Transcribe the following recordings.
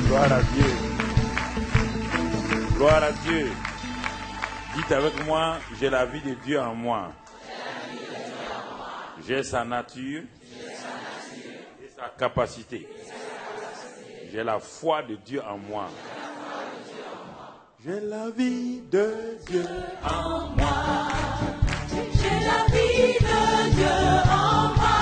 Gloire à Dieu. Gloire à Dieu. Dites avec moi, j'ai la vie de Dieu en moi. J'ai sa nature et sa capacité. J'ai la foi de Dieu en moi. J'ai la vie de Dieu en moi. J'ai la vie de Dieu en moi.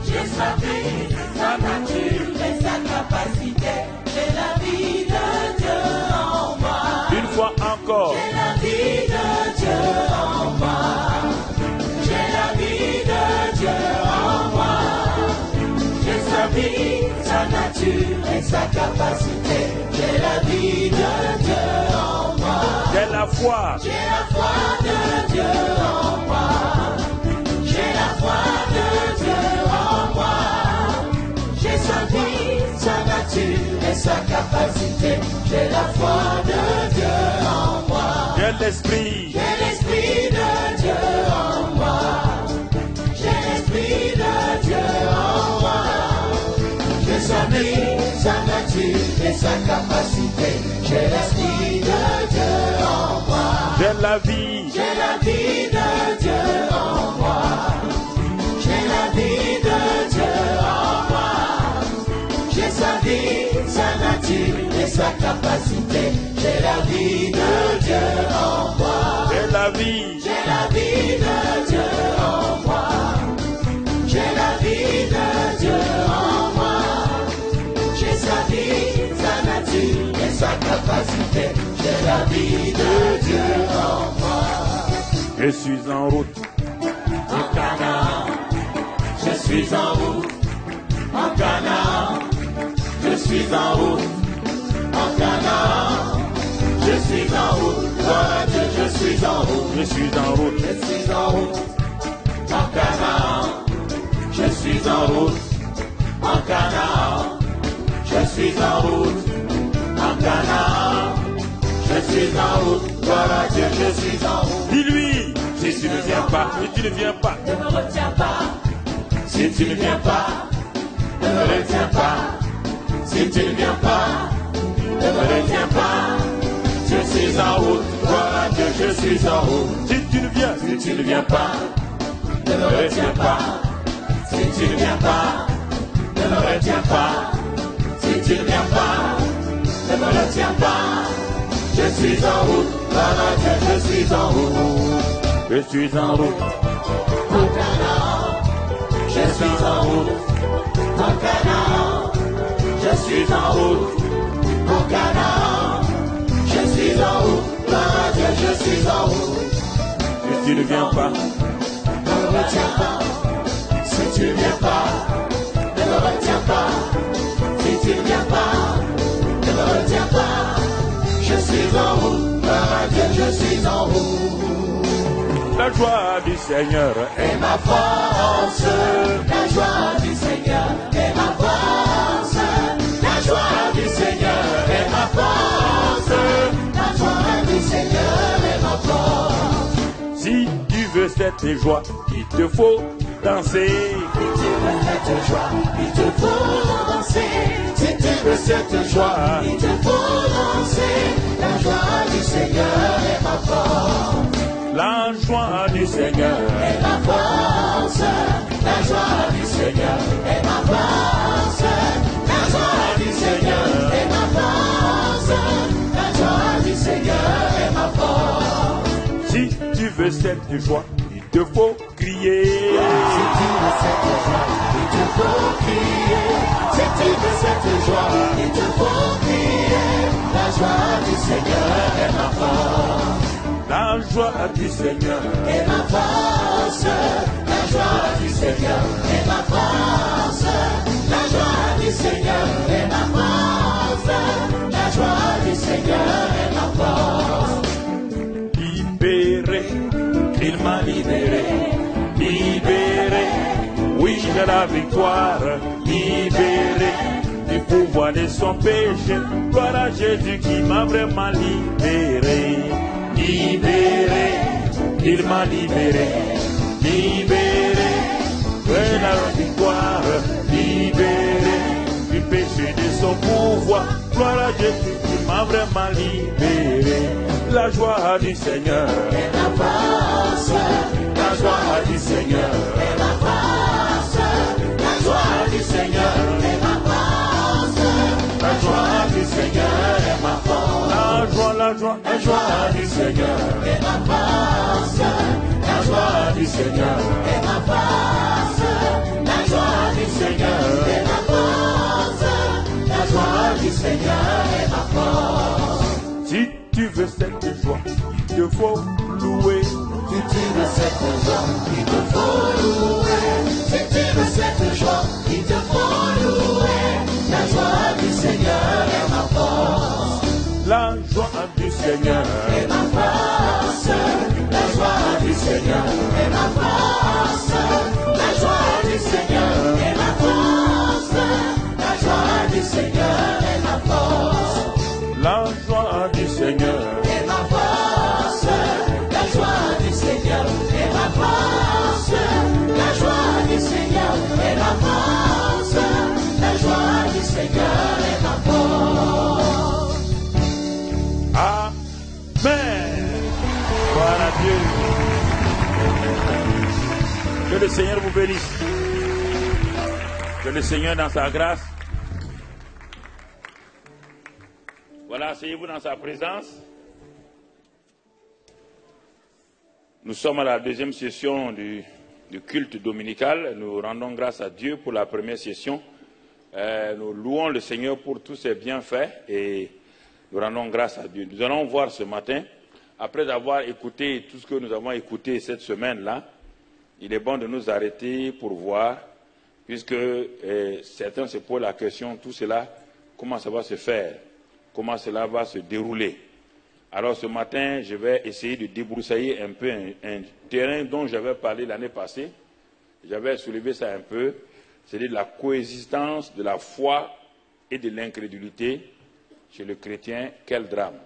J'ai sa vie, sa nature et sa capacité. J'ai la vie de Dieu en moi. Une fois encore. J'ai la vie de Dieu en moi. J'ai la vie de Dieu en moi. J'ai sa vie, sa nature et sa capacité. J'ai la vie de Dieu en moi. J'ai la foi. J'ai la foi de Dieu en moi. J'ai la foi de Dieu en moi. J'ai sa vie, sa nature et sa capacité. J'ai la foi de Dieu en moi. J'ai l'esprit. J'ai l'esprit de Dieu en moi. J'ai l'esprit de Dieu en moi. J'ai sa vie, sa nature et sa capacité. J'ai l'esprit de Dieu en moi. J'ai la vie. J'ai la vie de Dieu en moi. J'ai la vie de Dieu en moi. J'ai sa vie, sa nature et sa capacité. J'ai la vie de Dieu en moi. J'ai la vie. J'ai la vie de Dieu en moi. J'ai la vie de Dieu en moi. J'ai sa vie, sa nature et sa capacité. J'ai la vie de Dieu en moi. Je suis en route. En Canaan, je suis en route. En Canaan, je suis en route. En Canaan, je suis en route. Gloire à Dieu, je suis en route. Je suis en route. Je suis en route. En Canaan, je suis en route. En Canaan, je suis en route. En Canaan, je suis en route. Gloire à Dieu, je suis en route. Dis-lui. Si tu ne viens pas, si tu ne viens pas, Ne me retiens pas. Si tu ne viens pas, ne me retiens pas. Si tu ne viens pas, ne me retiens pas. Je suis en route, gloire à Dieu, je suis en route. si tu ne viens, Si tu ne viens pas, ne me retiens pas. Si tu ne viens pas, ne me retiens pas. Si tu ne viens pas, ne me retiens pas. Je suis en route, gloire à Dieu, je suis en route. je suis en route. En Canaan, je suis en route. En Canaan, je suis en route. En Canaan, je suis en route. Gloire à Dieu, je suis en route. Si tu ne viens pas, Ne me retiens pas. Si tu ne viens pas, ne me retiens pas. Si tu ne viens pas, ne me retiens pas. Je suis en route. Gloire à Dieu, je suis en route. la joie du Seigneur est Et ma force, la joie du Seigneur est ma force. La joie du Seigneur est ma force. La joie du Seigneur est ma force. Si tu veux cette joie, il te faut danser. Si tu veux cette joie, il te faut danser. Si tu veux cette joie, il te faut danser. La joie du Seigneur est ma force. La joie du Seigneur Et ma force, la joie du Seigneur est ma force. La joie du Seigneur est ma force. La joie du Seigneur est ma force. Si tu veux cette joie, il te faut crier. Si tu veux cette joie, il te faut crier. Si tu veux cette joie, il te faut crier. La joie du Seigneur est ma force. La joie du Seigneur Et ma force, la joie du Seigneur est ma force. La joie du Seigneur est ma force. La joie du Seigneur est ma force. libéré, il m'a libéré, libéré. Oui, j'ai la victoire, libéré du pouvoir de son péché. Gloire à Jésus qui m'a vraiment libéré. Libéré, il m'a libéré, libéré, ouais la victoire, libéré du péché de son pouvoir. Gloire à Dieu qui m'a vraiment libéré. La joie du Seigneur est ma force. La joie du Seigneur est ma force. La joie du Seigneur est ma force. La joie du Seigneur est ma force. La joie du Seigneur est ma force. La joie du Seigneur est ma force. La joie du Seigneur est ma force. La joie du Seigneur est ma force. Si tu veux cette joie, il te faut louer. Si tu veux cette joie, il te faut louer. Si tu veux cette joie, il te faut louer. La joie du Seigneur est ma force. La joie du Seigneur est ma force. La joie du Seigneur est ma force. La joie du Seigneur est ma force. La joie du Seigneur est ma force. La joie du Seigneur est ma force. La joie du Seigneur est ma force. La joie du Seigneur est ma force. La joie du Seigneur est ma force. Amen. Gloire à Dieu. Que le Seigneur vous bénisse. Que le Seigneur dans sa grâce. Voilà, asseyez-vous dans sa présence. Nous sommes à la deuxième session du culte dominical. Nous rendons grâce à Dieu pour la première session. Nous louons le Seigneur pour tous ses bienfaits et nous rendons grâce à Dieu. Nous allons voir ce matin, après avoir écouté tout ce que nous avons écouté cette semaine-là, il est bon de nous arrêter pour voir, puisque certains se posent la question, tout cela, comment ça va se faire, comment cela va se dérouler. Alors ce matin, je vais essayer de débroussailler un peu un terrain dont j'avais parlé l'année passée. J'avais soulevé ça un peu, c'est-à-dire la coexistence de la foi et de l'incrédulité chez le chrétien. Quel drame!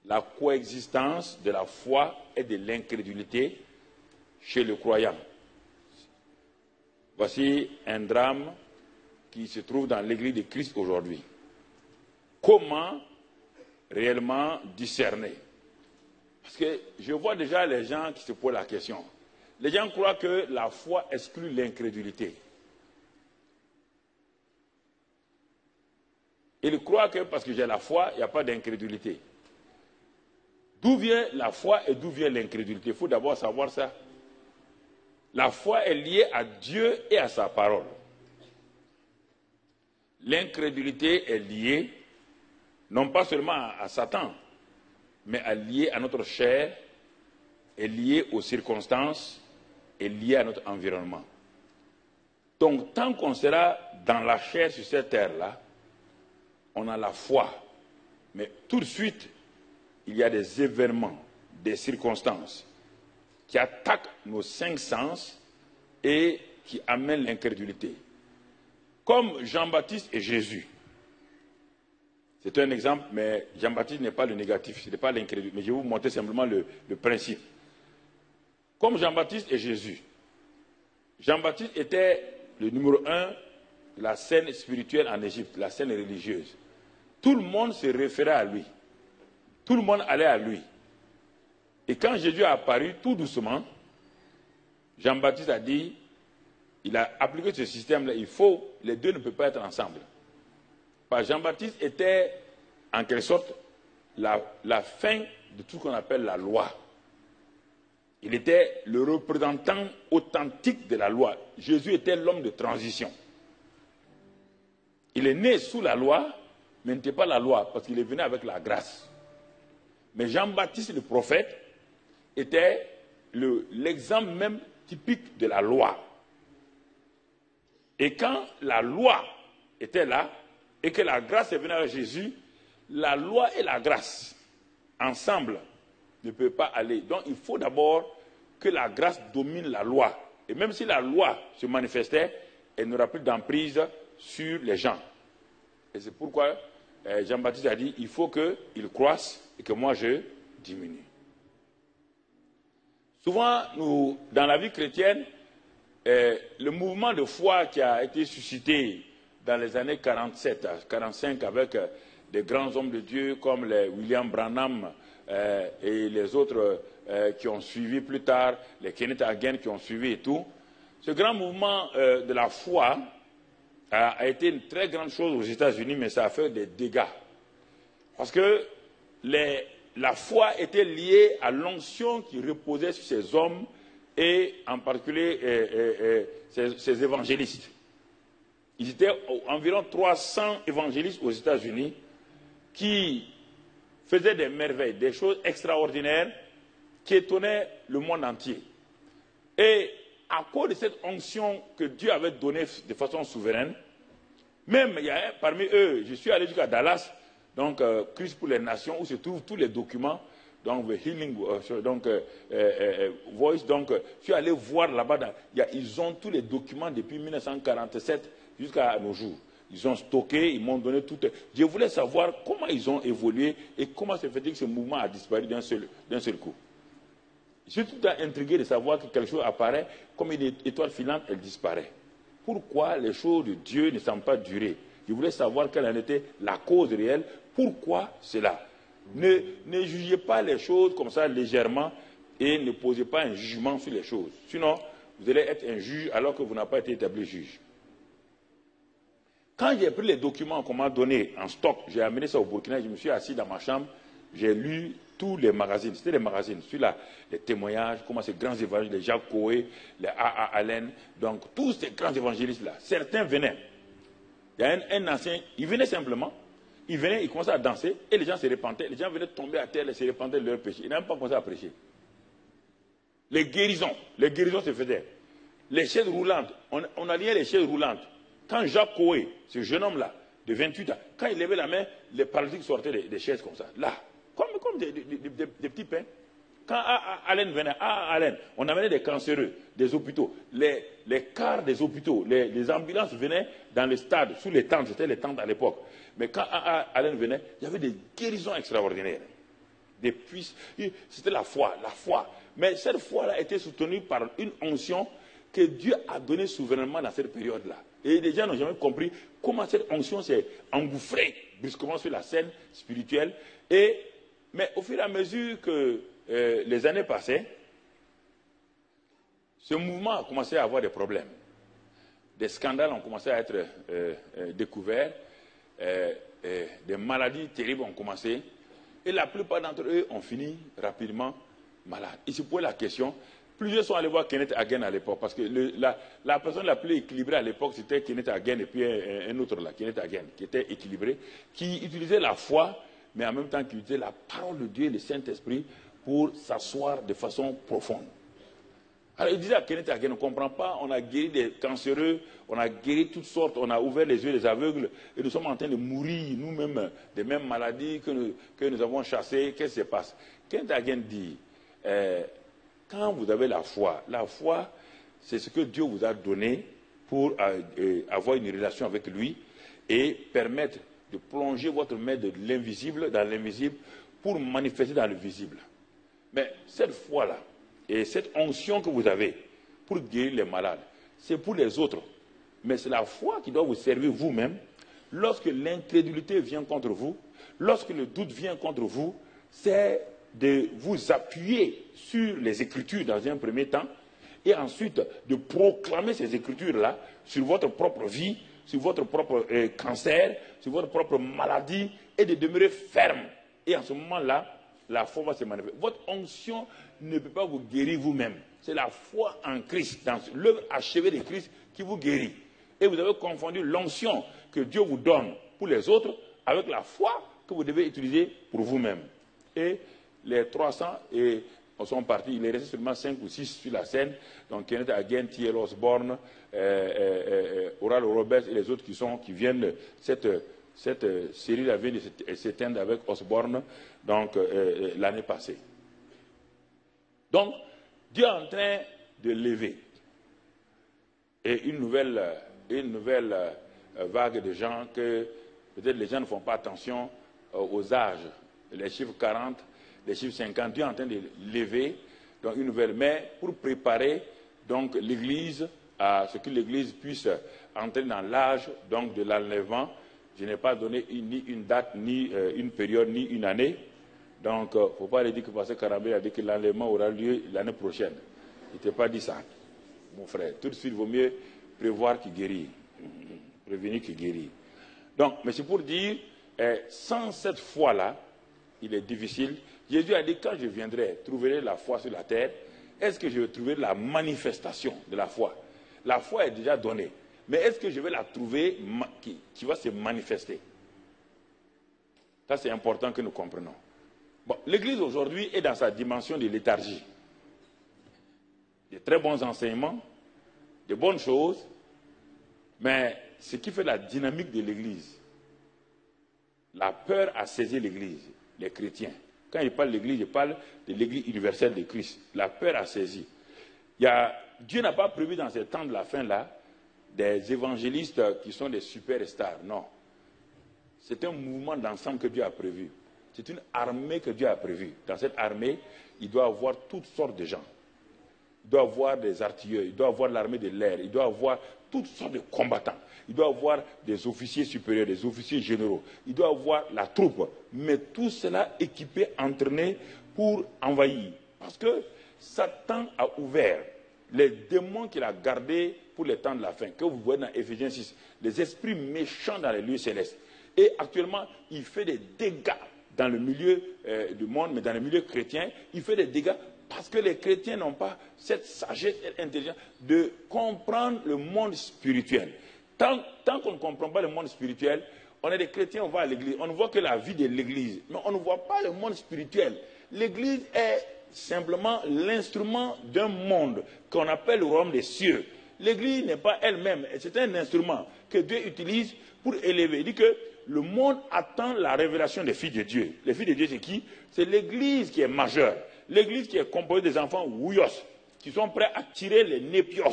La coexistence de la foi et de l'incrédulité chez le croyant. Voici un drame qui se trouve dans l'Église de Christ aujourd'hui. Comment réellement discerner? Parce que je vois déjà les gens qui se posent la question. Les gens croient que la foi exclut l'incrédulité. Ils croient que parce que j'ai la foi, il n'y a pas d'incrédulité. D'où vient la foi et d'où vient l'incrédulité? Il faut d'abord savoir ça. La foi est liée à Dieu et à sa parole. L'incrédulité est liée non pas seulement à Satan, mais liée à notre chair, est liée aux circonstances, est liée à notre environnement. Donc, tant qu'on sera dans la chair sur cette terre-là, on a la foi. Mais tout de suite, il y a des événements, des circonstances qui attaquent nos 5 sens et qui amènent l'incrédulité. Comme Jean-Baptiste et Jésus. C'est un exemple, mais Jean-Baptiste n'est pas le négatif, ce n'est pas l'incrédulité. Mais je vais vous montrer simplement le principe. Comme Jean-Baptiste et Jésus. Jean-Baptiste était le numéro 1 de la scène spirituelle en Égypte, la scène religieuse. Tout le monde se référait à lui. Tout le monde allait à lui. Et quand Jésus a apparu, tout doucement, Jean-Baptiste a dit, il a appliqué ce système-là, les deux ne peuvent pas être ensemble. Parce que Jean-Baptiste était, en quelque sorte, la fin de tout ce qu'on appelle la loi. Il était le représentant authentique de la loi. Jésus était l'homme de transition. Il est né sous la loi, mais n'était pas la loi, parce qu'il est venu avec la grâce. Mais Jean-Baptiste, le prophète, était l'exemple même typique de la loi. Et quand la loi était là, et que la grâce est venue avec Jésus, la loi et la grâce, ensemble, ne peuvent pas aller. Donc il faut d'abord que la grâce domine la loi. Et même si la loi se manifestait, elle n'aura plus d'emprise sur les gens. Et c'est pourquoi Jean-Baptiste a dit, il faut qu'il croisse et que moi je diminue. Souvent, dans la vie chrétienne, le mouvement de foi qui a été suscité dans les années 47 à 45 avec des grands hommes de Dieu comme les William Branham et les autres qui ont suivi plus tard, les Kenneth Hagin qui ont suivi et tout. Ce grand mouvement de la foi a été une très grande chose aux États-Unis, mais ça a fait des dégâts. Parce que la foi était liée à l'onction qui reposait sur ces hommes et en particulier ces évangélistes. Ils étaient environ 300 évangélistes aux États-Unis qui faisaient des merveilles, des choses extraordinaires qui étonnaient le monde entier. Et à cause de cette onction que Dieu avait donnée de façon souveraine, même il y a parmi eux, je suis allé jusqu'à Dallas, donc Christ pour les Nations, où se trouvent tous les documents, donc The Healing Voice, donc je suis allé voir là-bas, ils ont tous les documents depuis 1947 jusqu'à nos jours. Ils ont stocké, ils m'ont donné tout. Je voulais savoir comment ils ont évolué et comment se fait-il que ce mouvement a disparu d'un seul coup. Je suis tout le temps intrigué de savoir que quelque chose apparaît, comme une étoile filante, elle disparaît. Pourquoi les choses de Dieu ne semblent pas durer? Je voulais savoir quelle en était la cause réelle. Pourquoi cela? Ne jugez pas les choses comme ça légèrement et ne posez pas un jugement sur les choses. Sinon, vous allez être un juge alors que vous n'avez pas été établi juge. Quand j'ai pris les documents qu'on m'a donnés en stock, j'ai amené ça au Burkina, je me suis assis dans ma chambre, j'ai lu tous les magazines, c'était des magazines, celui-là, les témoignages, comment ces grands évangélistes, les Jacques Coé, les A.A. Allen, donc tous ces grands évangélistes-là, certains venaient. Il y a un ancien, il venait simplement, il venait, il commençait à danser, et les gens se repentaient, les gens venaient tomber à terre et se repentaient de leurs péchés. Ils n'avaient même pas commencé à prêcher. Les guérisons se faisaient. Les chaises roulantes, on alliait les chaises roulantes. Quand Jacques Coé, ce jeune homme-là, de 28 ans, quand il levait la main, les paralytiques sortaient des chaises comme ça, là, comme des petits pains. Quand Allen venait, Allen, on amenait des cancéreux, des hôpitaux, les cars des hôpitaux, les ambulances venaient dans les stades, sous les tentes, c'était les tentes à l'époque. Mais quand Allen venait, il y avait des guérisons extraordinaires. C'était la foi. Mais cette foi-là a été soutenue par une onction que Dieu a donnée souverainement dans cette période-là. Et les gens n'ont jamais compris comment cette onction s'est engouffrée brusquement sur la scène spirituelle. Mais au fur et à mesure que les années passaient, ce mouvement a commencé à avoir des problèmes. Des scandales ont commencé à être découverts, des maladies terribles ont commencé, et la plupart d'entre eux ont fini rapidement malades. Il se pose la question. Plusieurs sont allés voir Kenneth Hagin à l'époque, parce que la personne la plus équilibrée à l'époque, c'était Kenneth Hagin, et puis un autre là, Kenneth Hagin, qui était équilibré, qui utilisait la foi, mais en même temps qui utilisait la parole de Dieu et le Saint-Esprit pour s'asseoir de façon profonde. Alors il disait à Kenneth Hagin, on ne comprend pas, on a guéri des cancéreux, on a guéri toutes sortes, on a ouvert les yeux des aveugles, et nous sommes en train de mourir nous-mêmes des mêmes maladies que nous avons chassées. Qu'est-ce qui se passe? Kenneth Hagin dit, quand vous avez la foi, c'est ce que Dieu vous a donné pour avoir une relation avec lui et permettre de plonger votre main de l'invisible dans l'invisible pour manifester dans le visible. Mais cette foi-là et cette onction que vous avez pour guérir les malades, c'est pour les autres. Mais c'est la foi qui doit vous servir vous-même. Lorsque l'incrédulité vient contre vous, lorsque le doute vient contre vous, c'est de vous appuyer sur les Écritures dans un premier temps et ensuite de proclamer ces Écritures-là sur votre propre vie, sur votre propre cancer, sur votre propre maladie et de demeurer ferme. Et en ce moment-là, la foi va se manifester. Votre onction ne peut pas vous guérir vous-même. C'est la foi en Christ, dans l'œuvre achevée de Christ qui vous guérit. Et vous avez confondu l'onction que Dieu vous donne pour les autres avec la foi que vous devez utiliser pour vous-même. Et les 300 sont partis, il est resté seulement 5 ou 6 sur la scène, donc Kenneth Hagin, T.L. Osborne, Oral Roberts et les autres qui viennent, cette série-là vient de s'éteindre avec Osborne, donc l'année passée. Donc, Dieu est en train de lever et une nouvelle vague de gens que peut-être les gens ne font pas attention aux âges, les chiffres 40, les chiffres 50, Dieu est en train de lever donc une nouvelle, mais pour préparer donc l'Église à ce que l'Église puisse entrer dans l'âge donc de l'enlèvement. Je n'ai pas donné ni une date, ni une période, ni une année. Donc, il ne faut pas dire que parce que Karambé a dit que l'enlèvement aura lieu l'année prochaine. Il ne t'a pas dit ça, mon frère. Tout de suite, il vaut mieux prévoir qu'il guérit. Prévenir qu'il guérit. Donc, mais c'est pour dire, sans cette foi-là, il est difficile. Jésus a dit, quand je viendrai, trouverai la foi sur la terre, est-ce que je vais trouver la manifestation de la foi? La foi est déjà donnée. Mais est-ce que je vais la trouver qui va se manifester? Ça, c'est important que nous comprenions. Bon, l'Église aujourd'hui est dans sa dimension de léthargie. De très bons enseignements, de bonnes choses, mais ce qui fait la dynamique de l'Église, la peur a saisi l'Église, les chrétiens. Quand il parle de l'Église, il parle de l'Église universelle de Christ. La peur a saisi. Dieu n'a pas prévu dans ces temps de la fin-là des évangélistes qui sont des superstars. Non. C'est un mouvement d'ensemble que Dieu a prévu. C'est une armée que Dieu a prévue. Dans cette armée, il doit avoir toutes sortes de gens. Il doit avoir des artilleurs, il doit avoir l'armée de l'air, il doit avoir toutes sortes de combattants. Il doit avoir des officiers supérieurs, des officiers généraux. Il doit avoir la troupe. Mais tout cela équipé, entraîné pour envahir. Parce que Satan a ouvert les démons qu'il a gardés pour les temps de la fin, que vous voyez dans Éphésiens 6, les esprits méchants dans les lieux célestes. Et actuellement, il fait des dégâts dans le milieu du monde, mais dans le milieu chrétien, il fait des dégâts parce que les chrétiens n'ont pas cette sagesse et intelligence de comprendre le monde spirituel. Tant qu'on ne comprend pas le monde spirituel, on est des chrétiens, on va à l'église, on ne voit que la vie de l'église, mais on ne voit pas le monde spirituel. L'église est simplement l'instrument d'un monde qu'on appelle le royaume des cieux. L'église n'est pas elle-même, c'est un instrument que Dieu utilise pour élever. Il dit que le monde attend la révélation des filles de Dieu. Les filles de Dieu, c'est qui? C'est l'église qui est majeure. L'église qui est composée des enfants ouyos, qui sont prêts à tirer les népios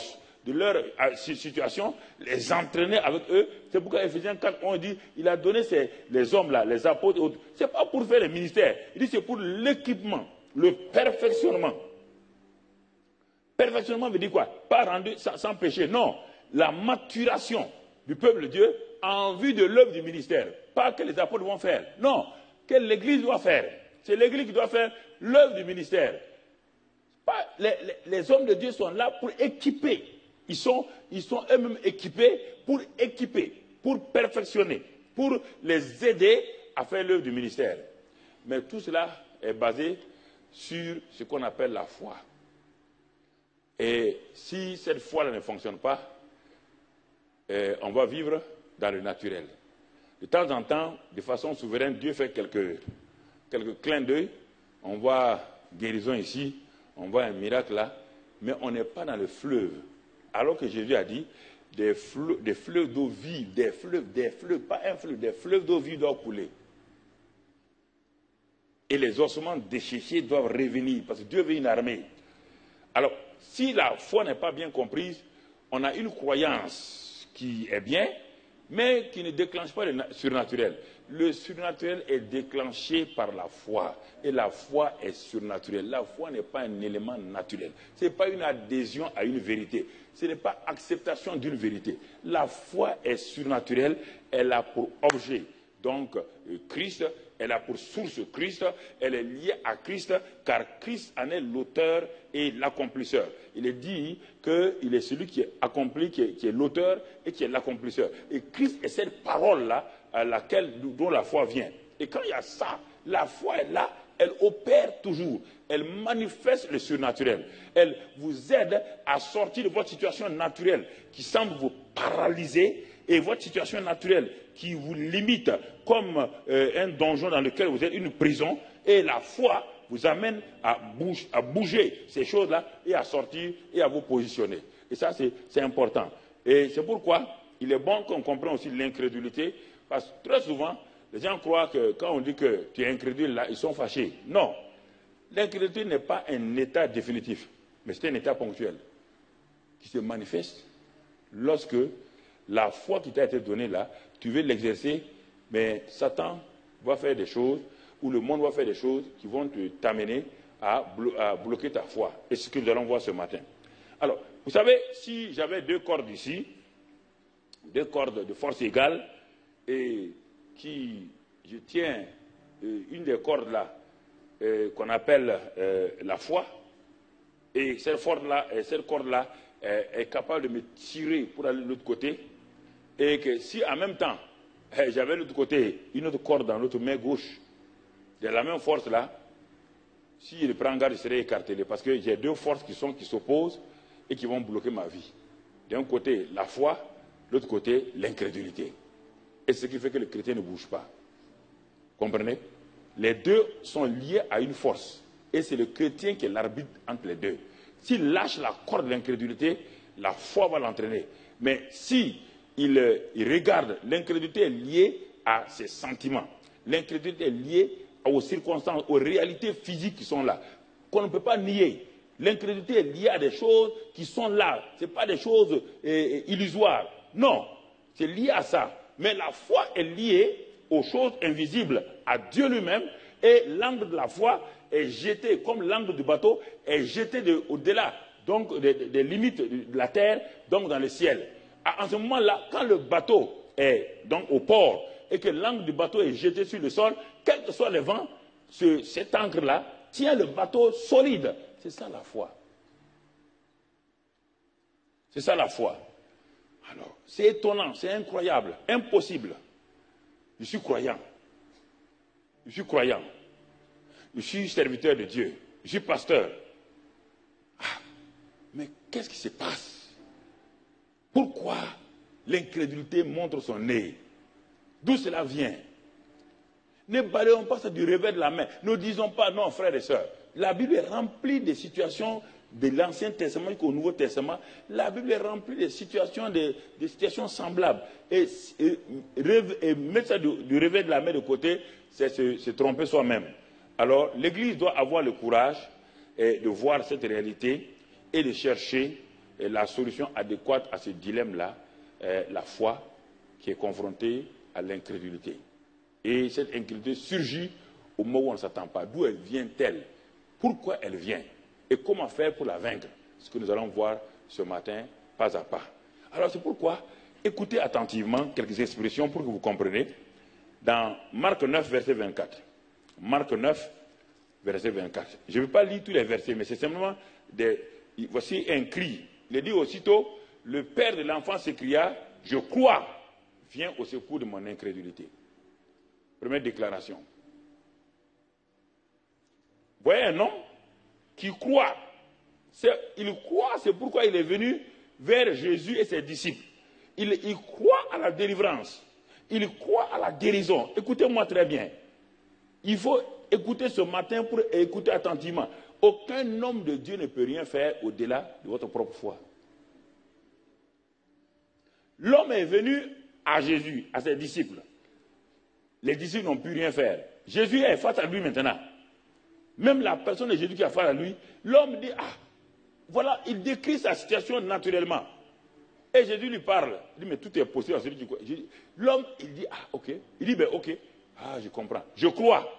de leur situation, les entraîner avec eux. C'est pourquoi Éphésiens 4, on dit, il a donné les hommes là, les apôtres et autres. Ce n'est pas pour faire les ministères. Il dit c'est pour l'équipement, le perfectionnement. Perfectionnement veut dire quoi? Pas rendu sans péché. Non, la maturation du peuple de Dieu en vue de l'œuvre du ministère. Pas que les apôtres vont faire. Non, que l'Église doit faire. C'est l'Église qui doit faire l'œuvre du ministère. Pas, les hommes de Dieu sont là pour équiper. Ils sont eux-mêmes équipés, pour perfectionner, pour les aider à faire l'œuvre du ministère. Mais tout cela est basé sur ce qu'on appelle la foi. Et si cette foi-là ne fonctionne pas, on va vivre dans le naturel. De temps en temps, de façon souveraine, Dieu fait quelques clins d'œil. On voit guérison ici, on voit un miracle là, mais on n'est pas dans le fleuve. Alors que Jésus a dit, des fleuves d'eau vive, des fleuves, pas un fleuve, des fleuves d'eau vive doivent couler. Et les ossements desséchés doivent revenir, parce que Dieu veut une armée. Alors, si la foi n'est pas bien comprise, on a une croyance qui est bien, mais qui ne déclenche pas le surnaturel. Le surnaturel est déclenché par la foi. Et la foi est surnaturelle. La foi n'est pas un élément naturel. Ce n'est pas une adhésion à une vérité. Ce n'est pas acceptation d'une vérité. La foi est surnaturelle. Elle a pour objet, donc, Christ. Elle a pour source Christ. Elle est liée à Christ, car Christ en est l'auteur et l'accomplisseur. Il est dit qu'il est celui qui est accompli, qui est l'auteur et qui est l'accomplisseur. Et Christ est cette parole-là dont la foi vient. Et quand il y a ça, la foi est là, elle opère toujours. Elle manifeste le surnaturel. Elle vous aide à sortir de votre situation naturelle qui semble vous paralyser et votre situation naturelle qui vous limite comme un donjon dans lequel vous êtes une prison. Et la foi vous amène à bouger ces choses-là et à sortir et à vous positionner. Et ça, c'est important. Et c'est pourquoi il est bon qu'on comprenne aussi l'incrédulité, parce que très souvent, les gens croient que quand on dit que tu es incrédule, là, ils sont fâchés. Non. L'incrédulité n'est pas un état définitif, mais c'est un état ponctuel qui se manifeste lorsque la foi qui t'a été donnée là, tu veux l'exercer, mais Satan va faire des choses, ou le monde va faire des choses qui vont t'amener à bloquer ta foi. Et c'est ce que nous allons voir ce matin. Alors, vous savez, si j'avais deux cordes ici, deux cordes de force égale et je tiens une des cordes là qu'on appelle la foi, et cette corde là est capable de me tirer pour aller de l'autre côté, et que si en même temps j'avais de l'autre côté une autre corde dans l'autre main gauche de la même force là, si je le prends en garde, je serais écartelé, parce que j'ai deux forces qui s'opposent et qui vont bloquer ma vie. D'un côté la foi, de l'autre côté l'incrédulité. Et ce qui fait que le chrétien ne bouge pas. Comprenez? Les deux sont liés à une force. Et c'est le chrétien qui est l'arbitre entre les deux. S'il lâche la corde de l'incrédulité, la foi va l'entraîner. Mais si il regarde, l'incrédulité est liée à ses sentiments. L'incrédulité est liée aux circonstances, aux réalités physiques qui sont là, qu'on ne peut pas nier. L'incrédulité est liée à des choses qui sont là. Ce n'est pas des choses illusoires. Non, c'est lié à ça. Mais la foi est liée aux choses invisibles, à Dieu lui-même, et l'angle de la foi est jeté, comme l'angle du bateau, est jeté au-delà, donc des limites de la terre, donc dans le ciel. En ce moment-là, quand le bateau est donc au port, et que l'angle du bateau est jeté sur le sol, quel que soit le vent, cet ancre-là tient le bateau solide. C'est ça la foi. C'est ça la foi. Alors, c'est étonnant, c'est incroyable, impossible. Je suis croyant. Je suis croyant. Je suis serviteur de Dieu. Je suis pasteur. Ah, mais qu'est-ce qui se passe? Pourquoi l'incrédulité montre son nez? D'où cela vient? Ne balayons pas ça du revers de la main. Ne disons pas non, frères et sœurs. La Bible est remplie de situations de l'Ancien Testament jusqu'au Nouveau Testament. La Bible est remplie de situations, de situations semblables. Et mettre ça du revers de la main de côté, c'est se tromper soi-même. Alors, l'Église doit avoir le courage de voir cette réalité et de chercher la solution adéquate à ce dilemme-là, la foi qui est confrontée à l'incrédulité. Et cette incrédulité surgit au moment où on ne s'attend pas. D'où elle vient-elle? Pourquoi elle vient? Et comment faire pour la vaincre? Ce que nous allons voir ce matin, pas à pas. Alors c'est pourquoi, écoutez attentivement quelques expressions pour que vous compreniez. Dans Marc 9, verset 24. Marc 9, verset 24. Je ne vais pas lire tous les versets, mais c'est simplement voici un cri. Il dit aussitôt, le père de l'enfant s'écria, je crois, viens au secours de mon incrédulité. Première déclaration. Vous voyez un homme qui croit. Il croit, c'est pourquoi il est venu vers Jésus et ses disciples. Il croit à la délivrance. Il croit à la guérison. Écoutez-moi très bien. Il faut écouter ce matin pour écouter attentivement. Aucun homme de Dieu ne peut rien faire au-delà de votre propre foi. L'homme est venu à Jésus, à ses disciples. Les disciples n'ont pu rien faire. Jésus est face à lui maintenant. Même la personne de Jésus qui est face à lui, l'homme dit, ah, voilà, il décrit sa situation naturellement. Et Jésus lui parle. Il dit, mais tout est possible à celui qui croit. L'homme, il dit, ah, ok. Il dit, ben, ok. Ah, je comprends. Je crois.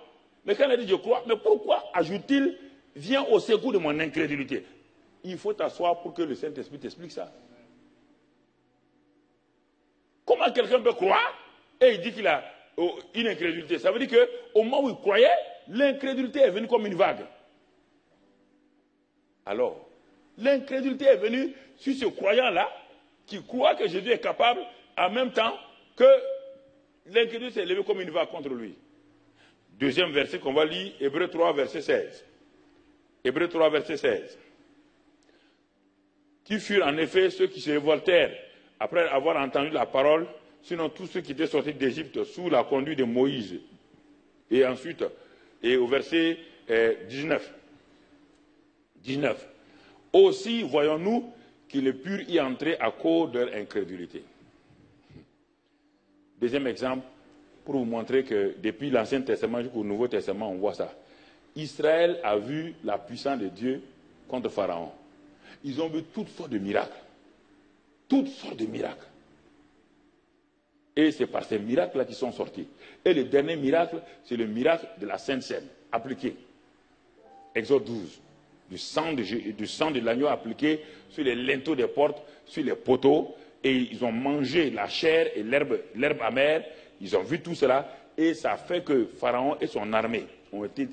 Mais quand il dit, je crois, mais pourquoi ajoute-t-il, viens au secours de mon incrédulité? Il faut t'asseoir pour que le Saint-Esprit t'explique ça. Comment quelqu'un peut croire et il dit qu'il a une incrédulité? Ça veut dire qu'au moment où il croyait, l'incrédulité est venue comme une vague. Alors, l'incrédulité est venue sur ce croyant-là qui croit que Jésus est capable en même temps que l'incrédulité s'est levée comme une vague contre lui. Deuxième verset qu'on va lire, Hébreux 3, verset 16. Hébreux 3, verset 16. Qui furent en effet ceux qui se révoltèrent après avoir entendu la parole, sinon tous ceux qui étaient sortis d'Égypte sous la conduite de Moïse. Et ensuite, et au verset 19. Aussi voyons-nous qu'ils purent y entrer à cause de leur incrédulité. Deuxième exemple, pour vous montrer que depuis l'Ancien Testament jusqu'au Nouveau Testament, on voit ça. Israël a vu la puissance de Dieu contre Pharaon. Ils ont vu toutes sortes de miracles. Toutes sortes de miracles. Et c'est par ces miracles-là qu'ils sont sortis. Et le dernier miracle, c'est le miracle de la Sainte Seine, appliqué. Exode 12. Du sang de l'agneau appliqué sur les linteaux des portes, sur les poteaux, et ils ont mangé la chair et l'herbe amère, ils ont vu tout cela, et ça a fait que Pharaon et son armée ont été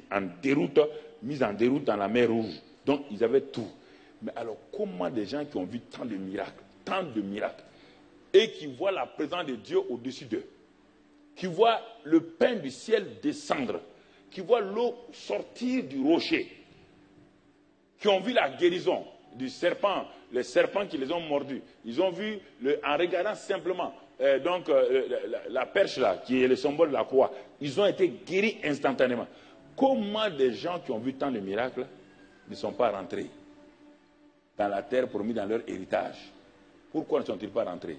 mis en déroute dans la mer Rouge. Donc ils avaient tout. Mais alors comment des gens qui ont vu tant de miracles, et qui voient la présence de Dieu au-dessus d'eux, qui voient le pain du ciel descendre, qui voient l'eau sortir du rocher, qui ont vu la guérison du serpent, les serpents qui les ont mordus, ils ont vu, en regardant simplement la perche là, qui est le symbole de la croix, ils ont été guéris instantanément. Comment des gens qui ont vu tant de miracles ne sont pas rentrés dans la terre promise dans leur héritage? Pourquoi ne sont-ils pas rentrés?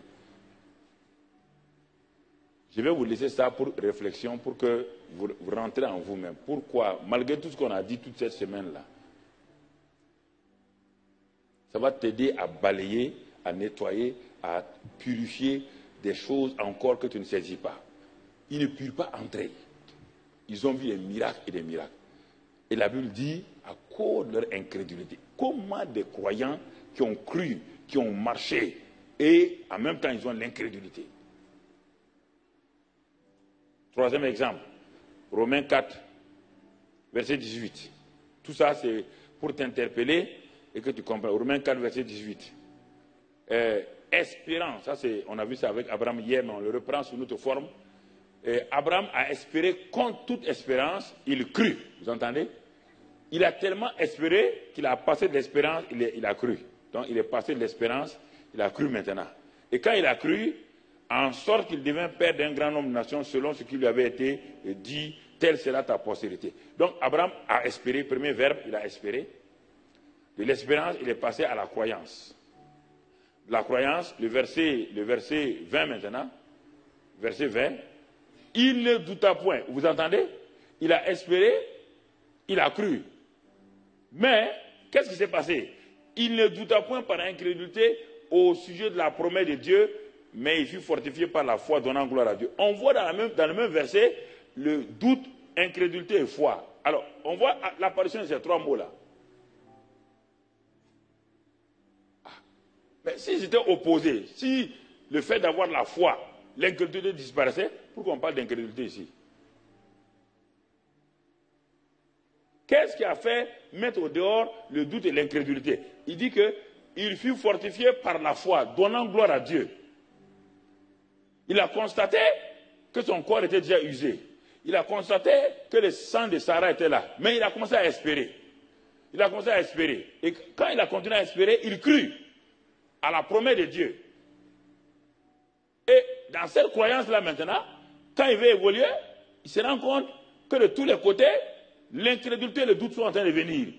Je vais vous laisser ça pour réflexion, pour que vous rentrez en vous-même. Pourquoi, malgré tout ce qu'on a dit toute cette semaine-là, ça va t'aider à balayer, à nettoyer, à purifier des choses encore que tu ne saisis pas. Ils ne purent pas entrer. Ils ont vu des miracles et des miracles. Et la Bible dit, à cause de leur incrédulité, comment des croyants qui ont cru, qui ont marché, et en même temps ils ont l'incrédulité. Troisième exemple, Romains 4, verset 18. Tout ça, c'est pour t'interpeller et que tu comprennes. Romains 4, verset 18. Espérant, ça c'est, on a vu ça avec Abraham hier, mais on le reprend sous notre forme. Abraham a espéré contre toute espérance, il crut. Vous entendez? Il a tellement espéré qu'il a passé de l'espérance, il a cru. Donc il est passé de l'espérance, il a cru maintenant. Et quand il a cru, en sorte qu'il devint père d'un grand nombre de nations selon ce qui lui avait été dit, telle sera ta postérité. Donc Abraham a espéré, premier verbe, il a espéré. De l'espérance, il est passé à la croyance. La croyance, le verset 20 maintenant, verset 20, il ne douta point. Vous entendez? Il a espéré, il a cru. Mais, qu'est-ce qui s'est passé? Il ne douta point par incrédulité au sujet de la promesse de Dieu, mais il fut fortifié par la foi, donnant gloire à Dieu. On voit dans le même verset le doute, incrédulité et foi. Alors, on voit l'apparition de ces trois mots-là. Mais s'ils étaient opposés, si le fait d'avoir la foi, l'incrédulité disparaissait, pourquoi on parle d'incrédulité ici? Qu'est-ce qui a fait mettre au dehors le doute et l'incrédulité? Il dit qu'il fut fortifié par la foi, donnant gloire à Dieu. Il a constaté que son corps était déjà usé. Il a constaté que le sang de Sarah était là. Mais il a commencé à espérer. Il a commencé à espérer. Et quand il a continué à espérer, il crut à la promesse de Dieu. Et dans cette croyance-là maintenant, quand il veut évoluer, il se rend compte que de tous les côtés, l'incrédulité et le doute sont en train de venir.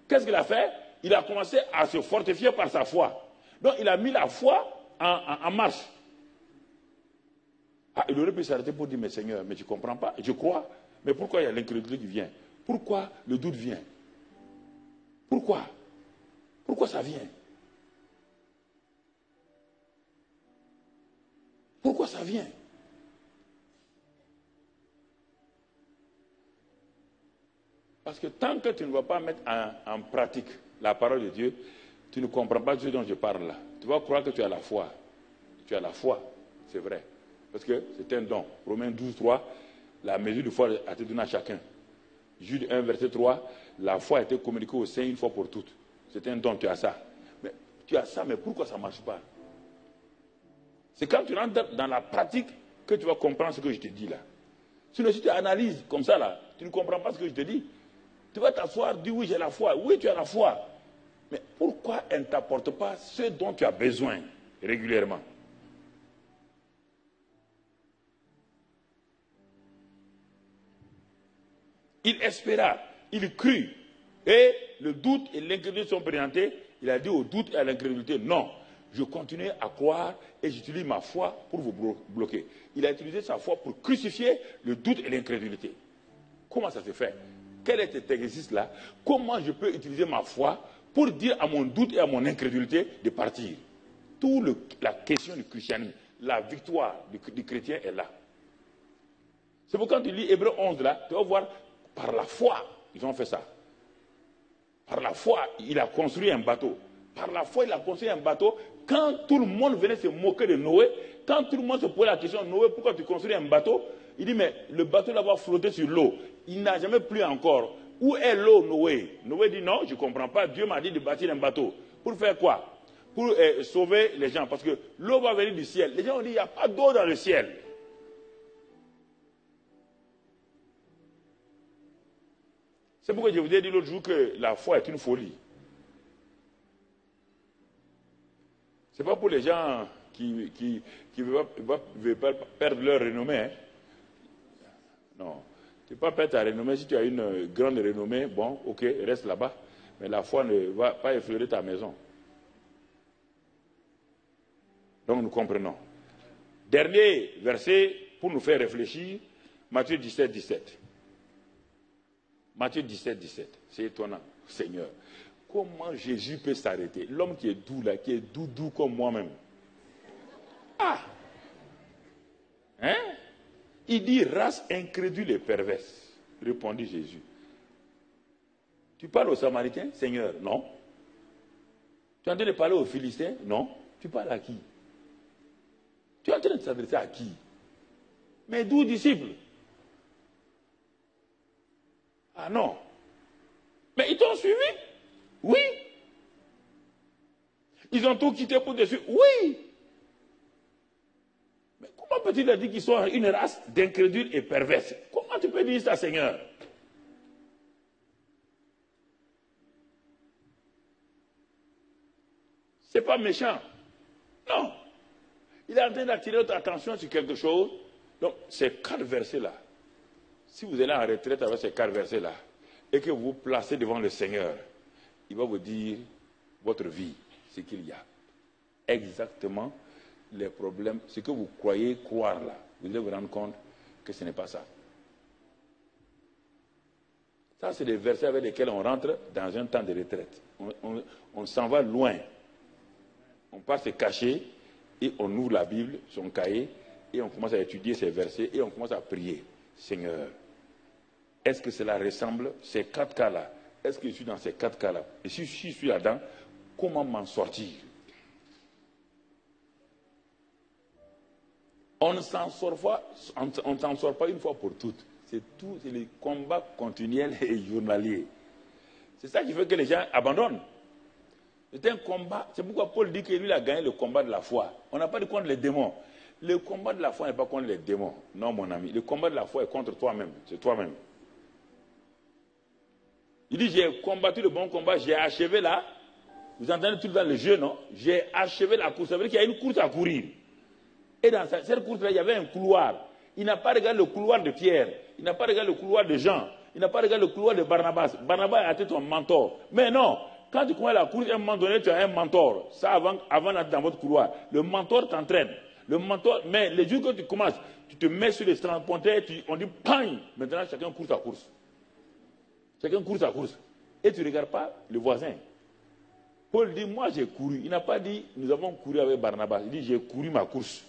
Qu'est-ce qu'il a fait? Il a commencé à se fortifier par sa foi. Donc il a mis la foi en marche. Ah, il aurait pu s'arrêter pour dire, mais Seigneur, mais tu ne comprends pas, je crois. Mais pourquoi il y a l'incrédulité qui vient? Pourquoi le doute vient? Pourquoi? Pourquoi ça vient? Pourquoi ça vient? Parce que tant que tu ne vas pas mettre en pratique la parole de Dieu, tu ne comprends pas ce dont je parle là. Tu vas croire que tu as la foi. Tu as la foi, c'est vrai. Parce que c'est un don. Romains 12, 3, la mesure de foi a été donnée à chacun. Jude 1, verset 3, la foi a été communiquée aux saints une fois pour toutes. C'est un don, tu as ça. Mais tu as ça, mais pourquoi ça ne marche pas? C'est quand tu rentres dans la pratique que tu vas comprendre ce que je te dis là. Sinon, si tu analyses comme ça là, tu ne comprends pas ce que je te dis. Tu vas t'asseoir, dire oui, j'ai la foi. Oui, tu as la foi. Mais pourquoi elle ne t'apporte pas ce dont tu as besoin régulièrement? Il espéra, il crut. Et le doute et l'incrédulité sont présentés. Il a dit au doute et à l'incrédulité, non. Je continue à croire et j'utilise ma foi pour vous bloquer. Il a utilisé sa foi pour crucifier le doute et l'incrédulité. Comment ça se fait? Quel est cet exercice-là? Comment je peux utiliser ma foi pour dire à mon doute et à mon incrédulité de partir? Toute la question du christianisme, la victoire du chrétien est là. C'est pourquoi quand tu lis Hébreux 11 là, tu vas voir, par la foi, ils ont fait ça. Par la foi, il a construit un bateau. Par la foi, il a construit un bateau quand tout le monde venait se moquer de Noé, quand tout le monde se posait la question, Noé, pourquoi tu construis un bateau? Il dit, mais le bateau là va flotter sur l'eau. Il n'a jamais plu encore. Où est l'eau, Noé? Noé dit, non, je ne comprends pas. Dieu m'a dit de bâtir un bateau. Pour faire quoi? Pour sauver les gens. Parce que l'eau va venir du ciel. Les gens ont dit, il n'y a pas d'eau dans le ciel. C'est pourquoi je vous ai dit l'autre jour que la foi est une folie. Ce n'est pas pour les gens qui ne veulent pas perdre leur renommée. Hein. Non. Tu ne peux pas perdre ta renommée. Si tu as une grande renommée, bon, ok, reste là-bas. Mais la foi ne va pas effleurer ta maison. Donc nous comprenons. Dernier verset pour nous faire réfléchir, Matthieu 17, 17. Matthieu 17, 17. C'est étonnant, Seigneur. Comment Jésus peut s'arrêter? L'homme qui est doux là, qui est doux comme moi-même. Ah! Hein? Il dit, race incrédule et perverse, répondit Jésus. Tu parles aux Samaritains, Seigneur? Non. Tu es en train de parler aux Philistins? Non. Tu parles à qui? Tu es en train de s'adresser à qui? Mes 12 disciples. Ah non. Mais ils t'ont suivi? Oui. Ils ont tout quitté pour te suivre? Oui. Mais comment peut-il dire qu'ils sont une race d'incrédules et perverses? Comment tu peux dire ça, Seigneur? C'est pas méchant. Non. Il est en train d'attirer votre attention sur quelque chose. Donc, ces 4 versets-là, si vous allez en retraite avec ces 4 versets-là, et que vous vous placez devant le Seigneur, il va vous dire votre vie, ce qu'il y a. Exactement les problèmes, ce que vous croyez croire là. Vous allez vous rendre compte que ce n'est pas ça. Ça, c'est des versets avec lesquels on rentre dans un temps de retraite. On s'en va loin. On part se cacher et on ouvre la Bible, son cahier, et on commence à étudier ces versets et on commence à prier. Seigneur, est-ce que cela ressemble, ces 4 cas-là? Est-ce que je suis dans ces 4 cas-là? Et si je suis là-dedans, comment m'en sortir? On ne s'en sort pas une fois pour toutes. C'est les combats continuels et journaliers. C'est ça qui fait que les gens abandonnent. C'est un combat. C'est pourquoi Paul dit que lui a gagné le combat de la foi. On n'a pas dit contre les démons. Le combat de la foi n'est pas contre les démons. Non, mon ami. Le combat de la foi est contre toi-même. C'est toi-même. Il dit, j'ai combattu le bon combat, j'ai achevé là. Vous entendez tout dans le jeu, non? J'ai achevé la course. Ça veut dire qu'il y a une course à courir. Et dans cette course-là, il y avait un couloir. Il n'a pas regardé le couloir de Pierre. Il n'a pas regardé le couloir de Jean. Il n'a pas regardé le couloir de Barnabas. Barnabas a été ton mentor. Mais non, quand tu commences la course, à un moment donné, tu as un mentor. Ça, avant d'être dans votre couloir. Le mentor t'entraîne. Le mentor, mais les jours que tu commences, tu te mets sur les straponteurs, on dit, pang! Maintenant, chacun course à course. Chacun course à course. Et tu ne regardes pas le voisin. Paul dit, moi j'ai couru. Il n'a pas dit, nous avons couru avec Barnabas. Il dit, j'ai couru ma course.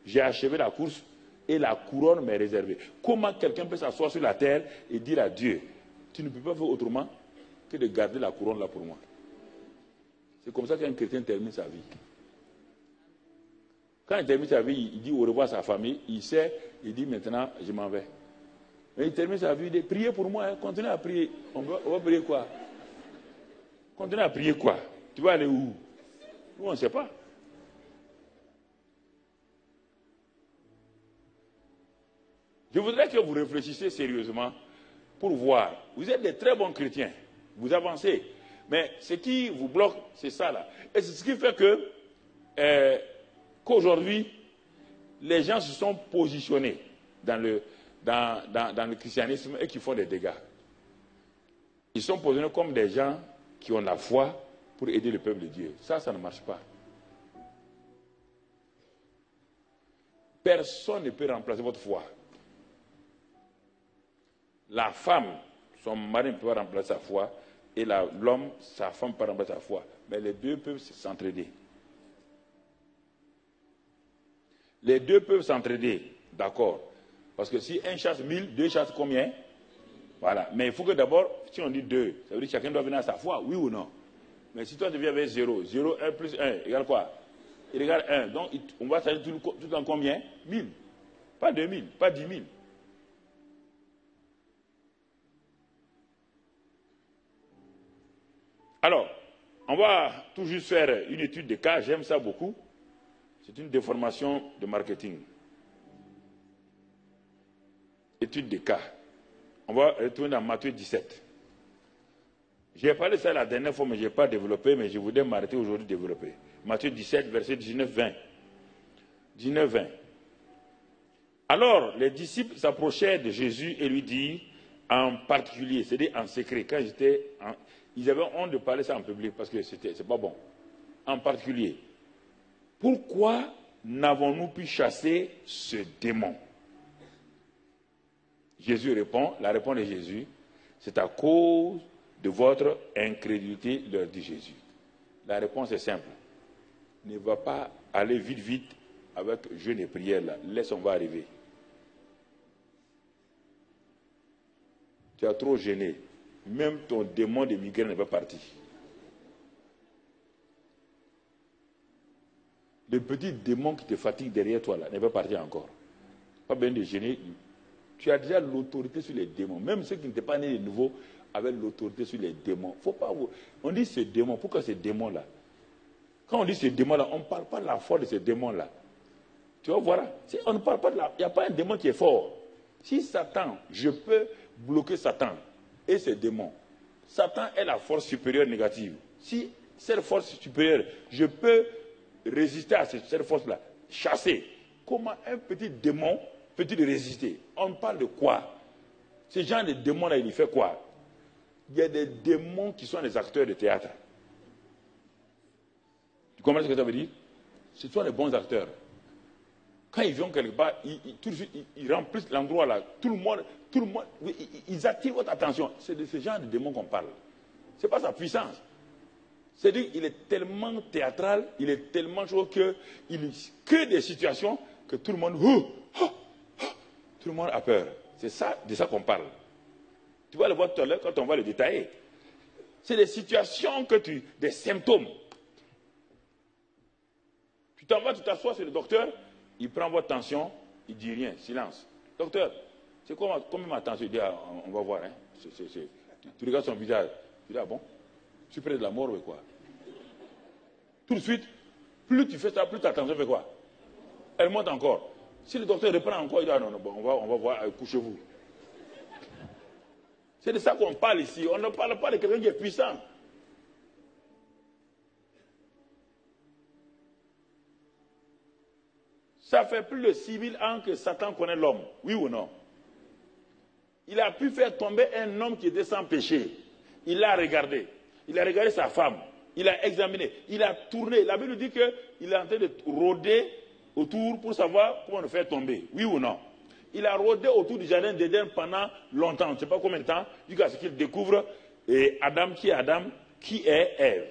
J'ai achevé la course et la couronne m'est réservée. Comment quelqu'un peut s'asseoir sur la terre et dire à Dieu, tu ne peux pas faire autrement que de garder la couronne là pour moi? C'est comme ça qu'un chrétien termine sa vie. Quand il termine sa vie, il dit au revoir à sa famille, il sait, il dit maintenant, je m'en vais. Mais il termine sa vie, il dit, priez pour moi, hein, continuez à prier. On va prier quoi? Continuez à prier quoi? Tu vas aller où? Nous, on ne sait pas. Je voudrais que vous réfléchissiez sérieusement pour voir. Vous êtes des très bons chrétiens. Vous avancez. Mais ce qui vous bloque, c'est ça là. Et c'est ce qui fait que qu'aujourd'hui, les gens se sont positionnés dans le christianisme et qui font des dégâts. Ils sont positionnés comme des gens qui ont la foi pour aider le peuple de Dieu. Ça ne marche pas. Personne ne peut remplacer votre foi. La femme, son mari ne peut pas remplacer sa foi, et l'homme, sa femme ne peut pas remplacer sa foi. Mais les deux peuvent s'entraider. Les deux peuvent s'entraider, d'accord. Parce que si un chasse 1000, deux chassent combien? Voilà. Mais il faut que d'abord, si on dit 2, ça veut dire que chacun doit venir à sa foi, oui ou non? Mais si toi tu viens avec 0, 0, 1 plus 1 égale quoi? Il regarde 1. Donc, on va salir tout en combien? 1000. Pas 2000, pas 10 000. Alors, on va tout juste faire une étude de cas. J'aime ça beaucoup. C'est une déformation de marketing. Étude de cas. On va retourner dans Matthieu 17. J'ai parlé de ça la dernière fois, mais je n'ai pas développé, mais je voudrais m'arrêter aujourd'hui de développer. Matthieu 17, verset 19-20. 19-20. Alors, les disciples s'approchèrent de Jésus et lui dirent, en particulier, c'est-à-dire en secret, quand ils avaient honte de parler ça en public parce que c'est pas bon. En particulier, pourquoi n'avons-nous pu chasser ce démon? Jésus répond, la réponse de Jésus, c'est à cause de votre incrédulité, leur dit Jésus. La réponse est simple. Ne va pas aller vite avec jeûne et prière là. Laisse, on va arriver. Tu as trop gêné. Même ton démon de migraine n'est pas parti. Le petit démon qui te fatigue derrière toi là n'est pas parti encore. Pas besoin de gêner. Tu as déjà l'autorité sur les démons. Même ceux qui n'étaient pas nés de nouveau avaient l'autorité sur les démons. Faut pas. On dit ce démon. Pourquoi ce démon là? Quand on dit ce démon là, on ne parle pas de la force de ce démon là. Tu vois, voilà. On ne parle pas de la. Il n'y a pas un démon qui est fort. Si Satan, je peux bloquer Satan et ses démons. Satan est la force supérieure négative. Si cette force supérieure, je peux résister à cette force-là, chasser. Comment un petit démon peut-il résister? On parle de quoi? Ce genre de démon-là, il fait quoi? Il y a des démons qui sont des acteurs de théâtre. Tu comprends ce que ça veut dire? Ce sont les bons acteurs. Quand ils viennent quelque part, tout de suite, ils remplissent l'endroit là. Tout le monde, ils attirent votre attention. C'est de ce genre de démon qu'on parle. Ce n'est pas sa puissance. C'est-à-dire qu'il est tellement théâtral, il est tellement chaud qu'il crée des situations que tout le monde, tout le monde a peur. C'est ça, de ça qu'on parle. Tu vas le voir tout à l'heure quand on va le détailler. C'est des situations des symptômes. Tu t'en vas, tu t'assois sur le docteur, il prend votre tension, il ne dit rien, silence. Docteur, c'est combien ma tension? Il dit, on va voir. Hein. Tu regardes son visage, tu dis, ah bon, je suis près de la mort ou quoi? Tout de suite, plus tu fais ça, plus ta tension fait quoi? Elle monte encore. Si le docteur reprend encore, il dit, ah non, bon, on va voir, couchez-vous. C'est de ça qu'on parle ici. On ne parle pas de quelqu'un qui est puissant. Ça fait plus de 6000 ans que Satan connaît l'homme. Oui ou non? Il a pu faire tomber un homme qui était sans péché. Il l'a regardé. Il a regardé sa femme. Il a examiné. Il a tourné. La Bible dit qu'il est en train de rôder autour pour savoir comment le faire tomber. Oui ou non? Il a rôdé autour du jardin d'Éden pendant longtemps. Je ne sais pas combien de temps. Jusqu'à ce qu'il découvre Adam, qui est Ève.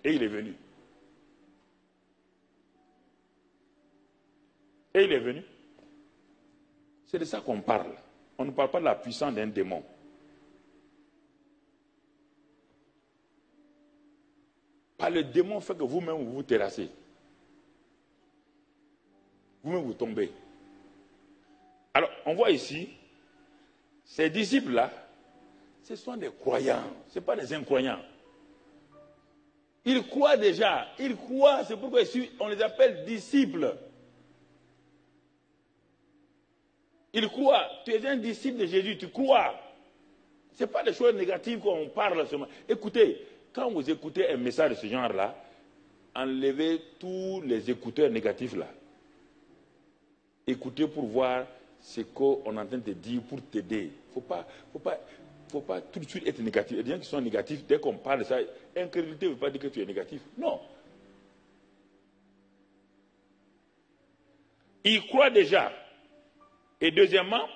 Et il est venu. Et il est venu. C'est de ça qu'on parle. On ne parle pas de la puissance d'un démon. Pas le démon fait que vous-même vous vous terrassez. Vous-même vous tombez. Alors, on voit ici, ces disciples-là, ce sont des croyants, ce ne sont pas des incroyants. Ils croient déjà, ils croient, c'est pourquoi ici on les appelle disciples. Ils croient, tu es un disciple de Jésus, tu crois. Ce n'est pas des choses négatives qu'on parle seulement. Écoutez, quand vous écoutez un message de ce genre-là, enlevez tous les écouteurs négatifs là. Écoutez pour voir ce qu'on est en train de dire pour t'aider. Il ne faut pas tout de suite être négatif. Il y a des gens qui sont négatifs, dès qu'on parle de ça, incrédulité ne veut pas dire que tu es négatif. Non. Ils croient déjà. Et deuxièmement,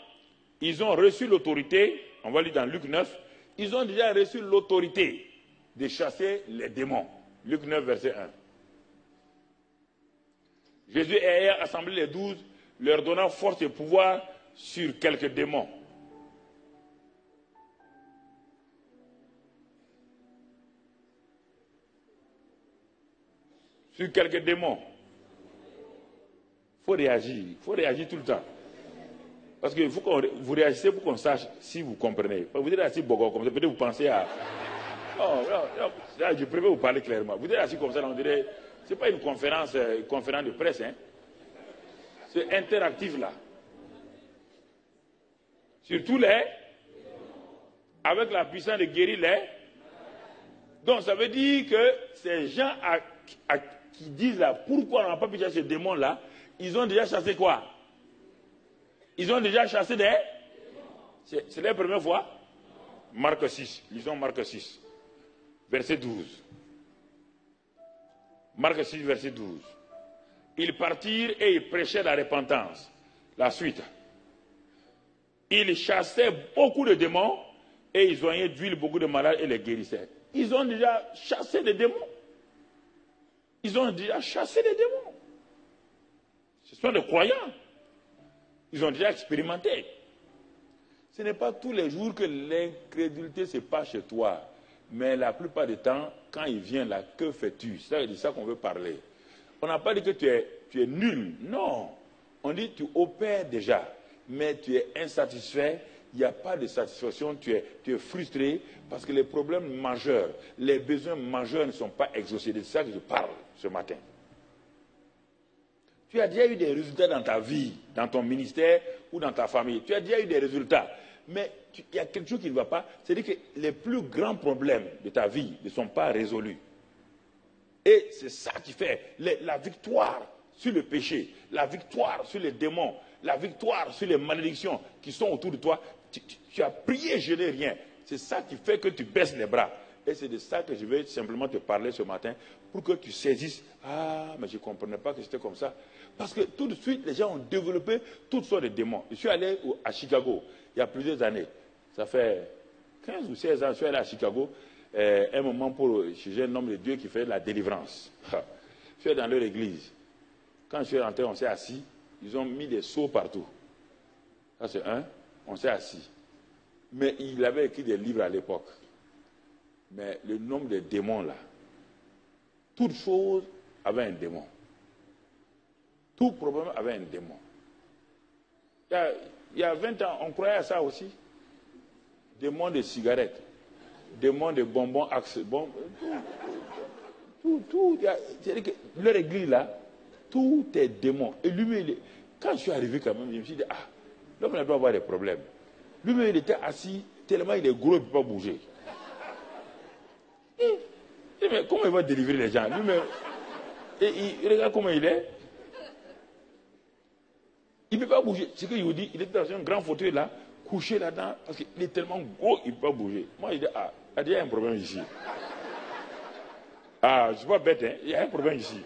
ils ont reçu l'autorité, on va lire dans Luc 9, ils ont déjà reçu l'autorité de chasser les démons. Luc 9, verset 1. Jésus ayant assemblé les 12, leur donnant force et pouvoir sur quelques démons. Sur quelques démons. faut réagir. Il faut réagir tout le temps. Parce qu'il faut que vous réagissez pour qu'on sache si vous comprenez. Vous êtes assis bogo comme ça, peut-être vous pensez à... Non, là, je préfère vous parler clairement. Vous êtes assis comme ça, on dirait... Ce n'est pas une conférence de presse, hein. C'est interactif là. Surtout avec la puissance de guérir les. Donc ça veut dire que ces gens qui disent là, pourquoi on n'a pas pu chasser ces démons là, ils ont déjà chassé quoi? Ils ont déjà chassé des... C'est la première fois? Marc 6, lisons Marc 6, verset 12. Marc 6, verset 12. Ils partirent et ils prêchaient la repentance. La suite. Ils chassaient beaucoup de démons et ils soignaient d'huile beaucoup de malades et les guérissaient. Ils ont déjà chassé des démons. Ils ont déjà chassé des démons. Ce sont des croyants. Ils ont déjà expérimenté. Ce n'est pas tous les jours que l'incrédulité se passe chez toi. Mais la plupart du temps, quand il vient là, que fais-tu? C'est de ça qu'on veut parler. On n'a pas dit que tu es nul. Non. On dit que tu opères déjà. Mais tu es insatisfait. Il n'y a pas de satisfaction. Tu es frustré parce que les problèmes majeurs, les besoins majeurs ne sont pas exaucés. C'est de ça que je parle ce matin. Tu as déjà eu des résultats dans ta vie, dans ton ministère ou dans ta famille. Tu as déjà eu des résultats. Mais il y a quelque chose qui ne va pas. C'est-à-dire que les plus grands problèmes de ta vie ne sont pas résolus. Et c'est ça qui fait la victoire sur le péché, la victoire sur les démons, la victoire sur les malédictions qui sont autour de toi. Tu as prié, je n'ai rien. C'est ça qui fait que tu baisses les bras. Et c'est de ça que je vais simplement te parler ce matin pour que tu saisisses. Ah, mais je ne comprenais pas que c'était comme ça. Parce que tout de suite, les gens ont développé toutes sortes de démons. Je suis allé à Chicago il y a plusieurs années. Ça fait 15 ou 16 ans, je suis allé à Chicago. Un moment pour chez un homme de Dieu qui fait la délivrance. Je suis allé dans leur église. Quand je suis rentré, on s'est assis. Ils ont mis des seaux partout. Ça c'est un. On s'est assis. Mais il avait écrit des livres à l'époque. Mais le nombre de démons là, toute chose avait un démon. Tout problème avait un démon. Il y a 20 ans, on croyait à ça aussi. Démon de cigarettes, démon de bonbons Axe, tout. C'est-à-dire que leur église là, tout est démon. Et lui-même, quand je suis arrivé quand même, je me suis dit, ah, l'homme doit avoir des problèmes. Lui-même, il était assis, tellement il est gros, il ne peut pas bouger. Mais comment il va délivrer les gens? Lui-même, et il regarde comment il est. Il ne peut pas bouger. Ce qu'il vous dit, il est dans un grand fauteuil là, couché là-dedans, parce qu'il est tellement gros, il ne peut pas bouger. Moi, il dit, ah, il y a un problème ici. Ah, je ne suis pas bête, hein, il y a un problème ici.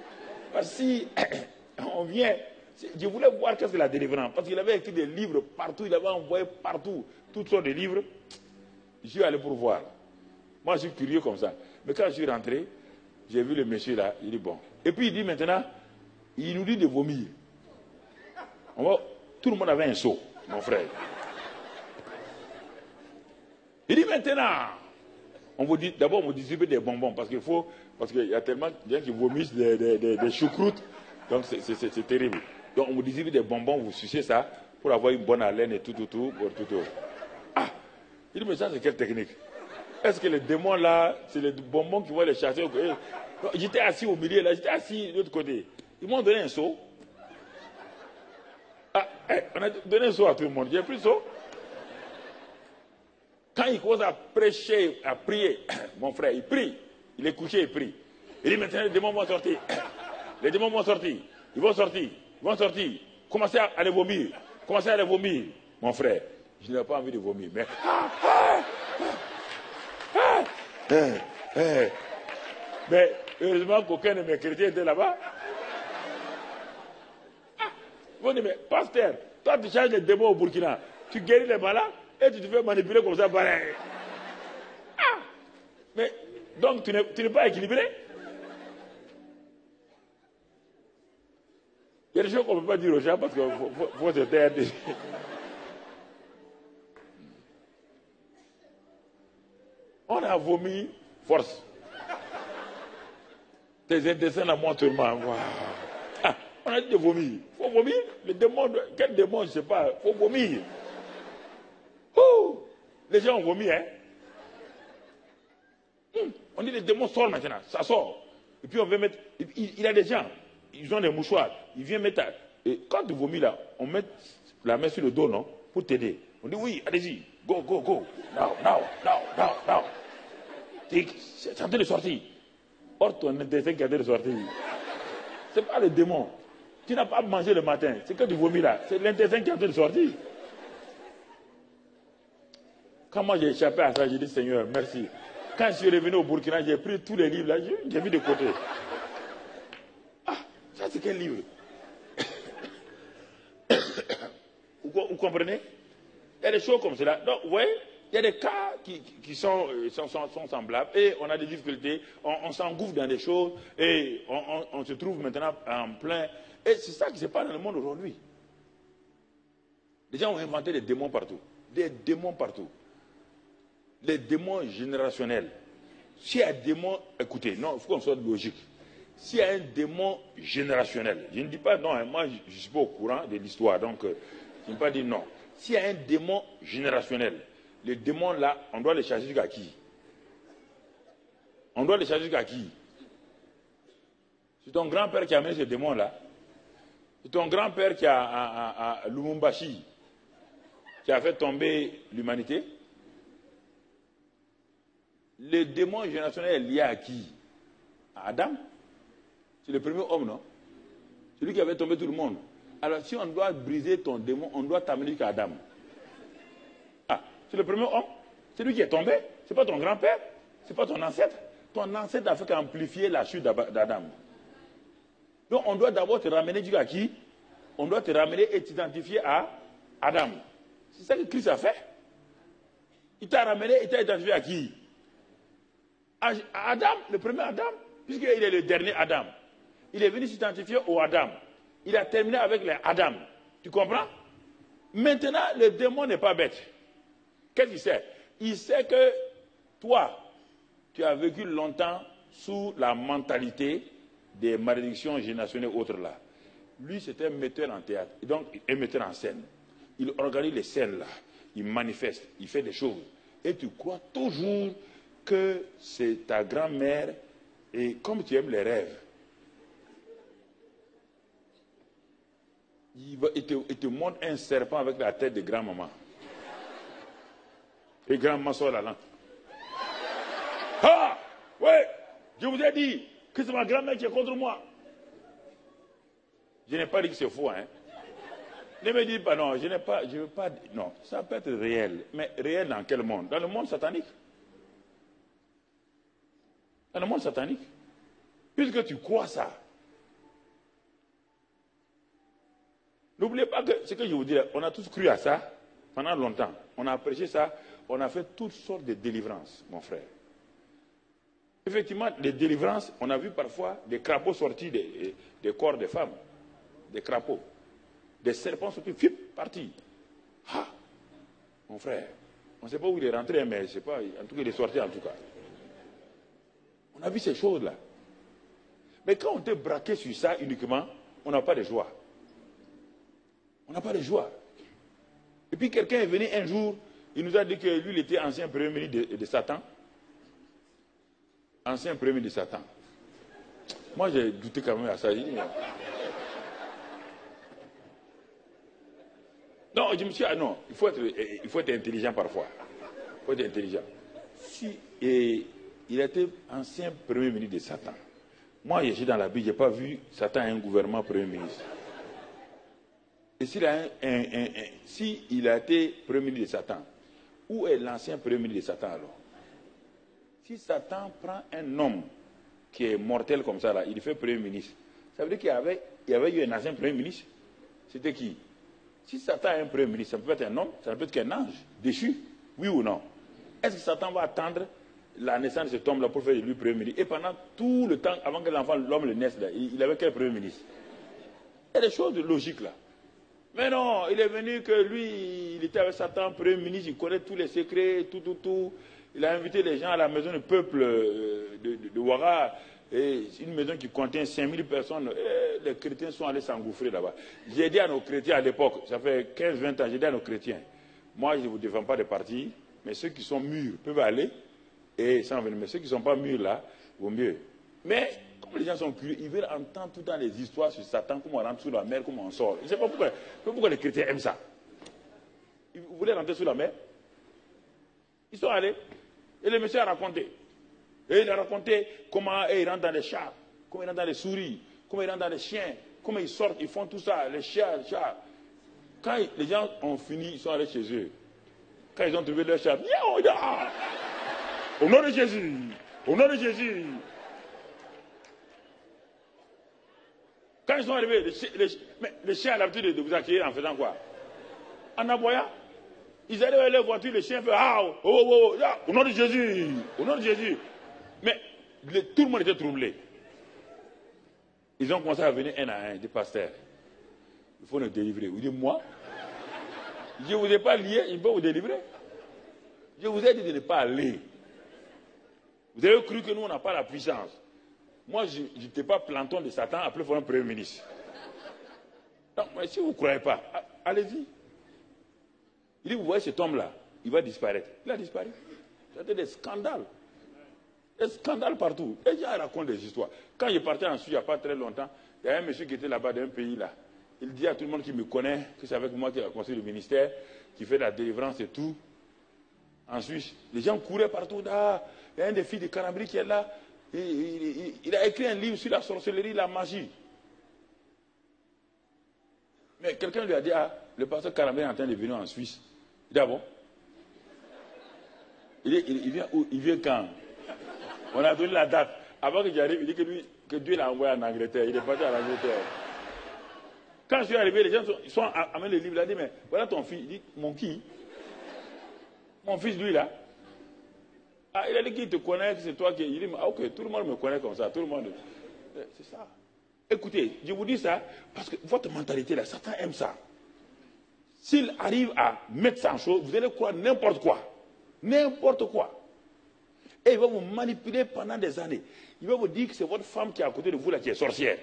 Parce que si on vient, je voulais voir qu'est-ce que la délivrance, parce qu'il avait écrit des livres partout, il avait envoyé partout, toutes sortes de livres. Je suis allé pour voir. Moi, je suis curieux comme ça. Mais quand je suis rentré, j'ai vu le monsieur là, il dit bon. Et puis il dit maintenant, il nous dit de vomir. Tout le monde avait un seau, mon frère. Il dit maintenant, on vous dit, d'abord on vous distribue des bonbons, parce qu'il y a tellement de gens qui vomissent des choucroutes, donc c'est terrible. Donc on vous distribue des bonbons, vous sucez ça, pour avoir une bonne haleine et tout. Ah, il dit mais ça c'est quelle technique? Est-ce que les démons là, c'est les bonbons qui vont les chasser? J'étais assis au milieu là, j'étais assis de l'autre côté. Ils m'ont donné un seau. Ah, on a donné un seau à tout le monde. J'ai pris le seau. Quand il commence à prêcher, à prier, mon frère, il prie. Il est couché, il prie. Il dit maintenant les démons vont sortir. Les démons vont sortir. Ils vont sortir. Commencez à les vomir. Mon frère, je n'ai pas envie de vomir. Mais mais heureusement qu'aucun de mes chrétiens était là-bas. Bon, mais pasteur, toi tu changes les démons au Burkina, tu guéris les malades et tu te fais manipuler comme ça pareil. Ah, mais donc tu n'es pas équilibré. Il y a des choses qu'on ne peut pas dire aux gens parce qu'il faut se taire. On a vomi force. Tes intestins à moi tout le monde. Wow. Ah, On a dit de vomir. Il faut vomir. Le démon, quel démon, je ne sais pas. Il faut vomir. Oh, les gens ont vomi, hein. On dit les démons sortent maintenant. Ça sort. Et puis on veut mettre. Il y a des gens, ils ont des mouchoirs. Ils viennent mettre. Et quand tu vomis là, on met la main sur le dos, non? Pour t'aider. On dit oui, allez-y. Go, go, go. Now, now, now, now, now. C'est en train de sortir. Or, ton intestin qui est en train de sortir. Ce n'est pas le démon. Tu n'as pas mangé le matin. C'est que tu vomis là. C'est l'intestin qui est en train de sortir. Quand moi j'ai échappé à ça, j'ai dit Seigneur, merci. Quand je suis revenu au Burkina, j'ai pris tous les livres là, j'ai mis de côté. Ah, ça c'est quel livre? Vous comprenez? Il y a des choses comme cela. Donc, vous voyez, il y a des cas qui sont semblables et on a des difficultés, on s'engouffre dans des choses et on se trouve maintenant en plein. Et c'est ça qui se passe dans le monde aujourd'hui. Les gens ont inventé des démons partout. Des démons partout. Les démons générationnels. S'il y a un démon, écoutez, non, il faut qu'on soit logique. S'il y a un démon générationnel, je ne dis pas non, hein, moi je ne suis pas au courant de l'histoire, donc je ne peux pas dire non. S'il y a un démon générationnel, les démons là, on doit les charger jusqu'à qui? On doit les charger jusqu'à qui? C'est ton grand-père qui a amené ce démon là. C'est ton grand-père qui a à Lumumbashi, qui a fait tomber l'humanité. Le démon générationnel est lié à qui? À Adam. C'est le premier homme, non? C'est lui qui avait tombé tout le monde. Alors si on doit briser ton démon, on doit t'amener jusqu'à Adam. Ah, c'est le premier homme? C'est lui qui est tombé? C'est pas ton grand-père? C'est pas ton ancêtre? Ton ancêtre a fait qu'amplifier la chute d'Adam. Donc on doit d'abord te ramener jusqu'à qui? On doit te ramener et t'identifier à Adam. C'est ça que Christ a fait. Il t'a ramené et t'a identifié à qui? À Adam, le premier Adam, puisqu'il est le dernier Adam. Il est venu s'identifier au Adam. Il a terminé avec les Adam. Tu comprends? Maintenant, le démon n'est pas bête. Qu'est-ce qu'il sait? Il sait que toi, tu as vécu longtemps sous la mentalité des malédictions générationnelles autres là. Lui, c'est un metteur en théâtre, donc un metteur en scène. Il organise les scènes là. Il manifeste, il fait des choses. Et tu crois toujours que c'est ta grand-mère, et comme tu aimes les rêves, il te montre un serpent avec la tête de grand-maman. Et grand-maman sort la langue. Ah, ouais, je vous ai dit que c'est ma grand-mère qui est contre moi. Je n'ai pas dit que c'est faux, hein. Ne me dites pas, non, je ne veux pas, non, ça peut être réel. Mais réel dans quel monde? Dans le monde satanique. Dans le monde satanique. Puisque tu crois ça. N'oubliez pas que ce que je vous dis, on a tous cru à ça pendant longtemps. On a prêché ça, on a fait toutes sortes de délivrances, mon frère. Effectivement, les délivrances, on a vu parfois des crapauds sortis des corps des femmes. Des crapauds. Des serpents sortis, fip, partis. Ah, mon frère, on ne sait pas où il est rentré, mais je ne sais pas, en tout cas, il est sorti en tout cas. On a vu ces choses-là. Mais quand on te braqué sur ça uniquement, on n'a pas de joie. On n'a pas de joie. Et puis quelqu'un est venu un jour, il nous a dit que lui, il était ancien premier ministre de Satan. Ancien premier ministre de Satan. Moi, j'ai douté quand même à ça. Non, je me suis dit, ah non, il faut être intelligent parfois. Il faut être intelligent. Si il était ancien premier ministre de Satan. Moi, je suis dans la Bible, je n'ai pas vu Satan un gouvernement premier ministre. Et s'il a été premier ministre de Satan, où est l'ancien premier ministre de Satan alors? Si Satan prend un homme qui est mortel comme ça, là, il fait premier ministre, ça veut dire qu'il y avait eu un ancien premier ministre. C'était qui? Si Satan est un premier ministre, ça peut être un homme, ça peut être qu'un ange déchu, oui ou non? Est-ce que Satan va attendre la naissance de cet homme-là pour faire de lui premier ministre? Et pendant tout le temps, avant que l'homme le naisse, là, il avait quel premier ministre? Il y a des choses logiques là. Mais non, il est venu que lui, il était avec Satan, premier ministre, il connaît tous les secrets, tout. Il a invité les gens à la maison du peuple de Ouara. Et une maison qui contient 5000 personnes, les chrétiens sont allés s'engouffrer là-bas. J'ai dit à nos chrétiens à l'époque, ça fait 15-20 ans, j'ai dit à nos chrétiens, moi je ne vous défends pas de partir, mais ceux qui sont mûrs peuvent aller et s'en venir. Mais ceux qui ne sont pas mûrs là, vaut mieux. Mais comme les gens sont curieux, ils veulent entendre tout le temps les histoires sur Satan, comment on rentre sous la mer, comment on sort. Je ne sais pas pourquoi les chrétiens aiment ça. Vous voulez rentrer sous la mer? Ils sont allés et le monsieur a raconté. Et il a raconté comment ils rentrent dans les chats, comment ils rentrent dans les souris, comment ils rentrent dans les chiens, comment ils sortent, ils font tout ça, les chats, les chats. Quand les gens ont fini, ils sont allés chez eux. Quand ils ont trouvé leur chat, au nom de Jésus, au nom de Jésus. Quand ils sont arrivés, les chiens ont l'habitude de vous accueillir en faisant quoi? En aboyant. Ils arrivent avec leur voiture, les chiens font au nom de Jésus, au nom de Jésus. Mais tout le monde était troublé. Ils ont commencé à venir un à un, des pasteurs. Il faut nous délivrer. Vous dites, moi, je ne vous ai pas lié, il faut vous délivrer. Je vous ai dit de ne pas aller. Vous avez cru que nous, on n'a pas la puissance. Moi, je n'étais pas planton de Satan, appelé pour un premier ministre. Non, mais si vous ne croyez pas, allez-y. Il dit, vous voyez cet homme-là, il va disparaître. Il a disparu. C'était des scandales. Des scandales partout. Les gens racontent des histoires. Quand je partais en Suisse, il n'y a pas très longtemps, il y a un monsieur qui était là-bas d'un pays là. Il dit à tout le monde qui me connaît que c'est avec moi qui a construit le ministère, qui fait la délivrance et tout. En Suisse, les gens couraient partout. Ah, il y a un des filles de Canabrie qui est là. Il a écrit un livre sur la sorcellerie, la magie. Mais quelqu'un lui a dit, le pasteur Canabrie est en train de venir en Suisse. Il dit, ah bon? Il vient où? Il vient quand? On a donné la date. Avant que j'arrive, il dit que Dieu l'a envoyé en Angleterre. Il est parti en Angleterre. Quand je suis arrivé, les gens sont amenés le livre. Il a dit, mais voilà ton fils. Il dit, mon qui? Mon fils, lui, là. Ah, il a dit qu'il te connaît, que c'est toi qui... Il dit, ok, tout le monde me connaît comme ça. Tout le monde... C'est ça. Écoutez, je vous dis ça parce que votre mentalité, là, Satan aime ça. S'il arrive à mettre ça en chose, vous allez croire n'importe quoi. N'importe quoi. Et il va vous manipuler pendant des années. Il va vous dire que c'est votre femme qui est à côté de vous là qui est sorcière.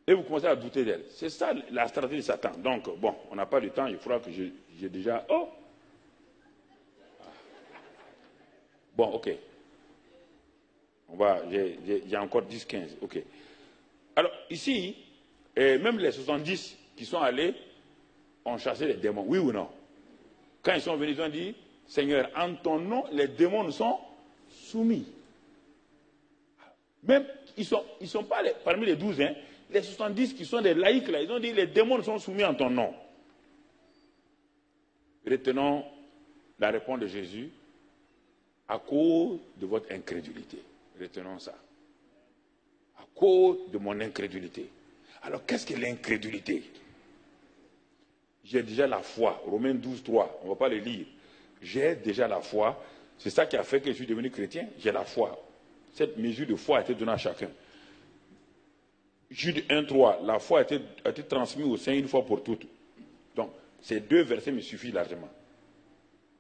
Et vous commencez à douter d'elle. C'est ça la stratégie de Satan. Donc, bon, on n'a pas de temps, il faudra que j'ai déjà... Oh! Bon, ok. J'ai encore 10-15. Ok. Alors, ici, même les 70 qui sont allés ont chassé les démons. Oui ou non? Quand ils sont venus, ils ont dit, Seigneur, en ton nom, les démons nous sont soumis. Même, ils ne sont pas parmi les 12, hein, les 70 qui sont des laïcs, là, ils ont dit, les démons nous sont soumis en ton nom. Retenons la réponse de Jésus, à cause de votre incrédulité. Retenons ça. À cause de mon incrédulité. Alors, qu'est-ce que l'incrédulité? J'ai déjà la foi. Romains 12, 3. On ne va pas le lire. J'ai déjà la foi. C'est ça qui a fait que je suis devenu chrétien. J'ai la foi. Cette mesure de foi a été donnée à chacun. Jude 1, 3. La foi a été transmise au Saint une fois pour toutes. Donc, ces deux versets me suffisent largement.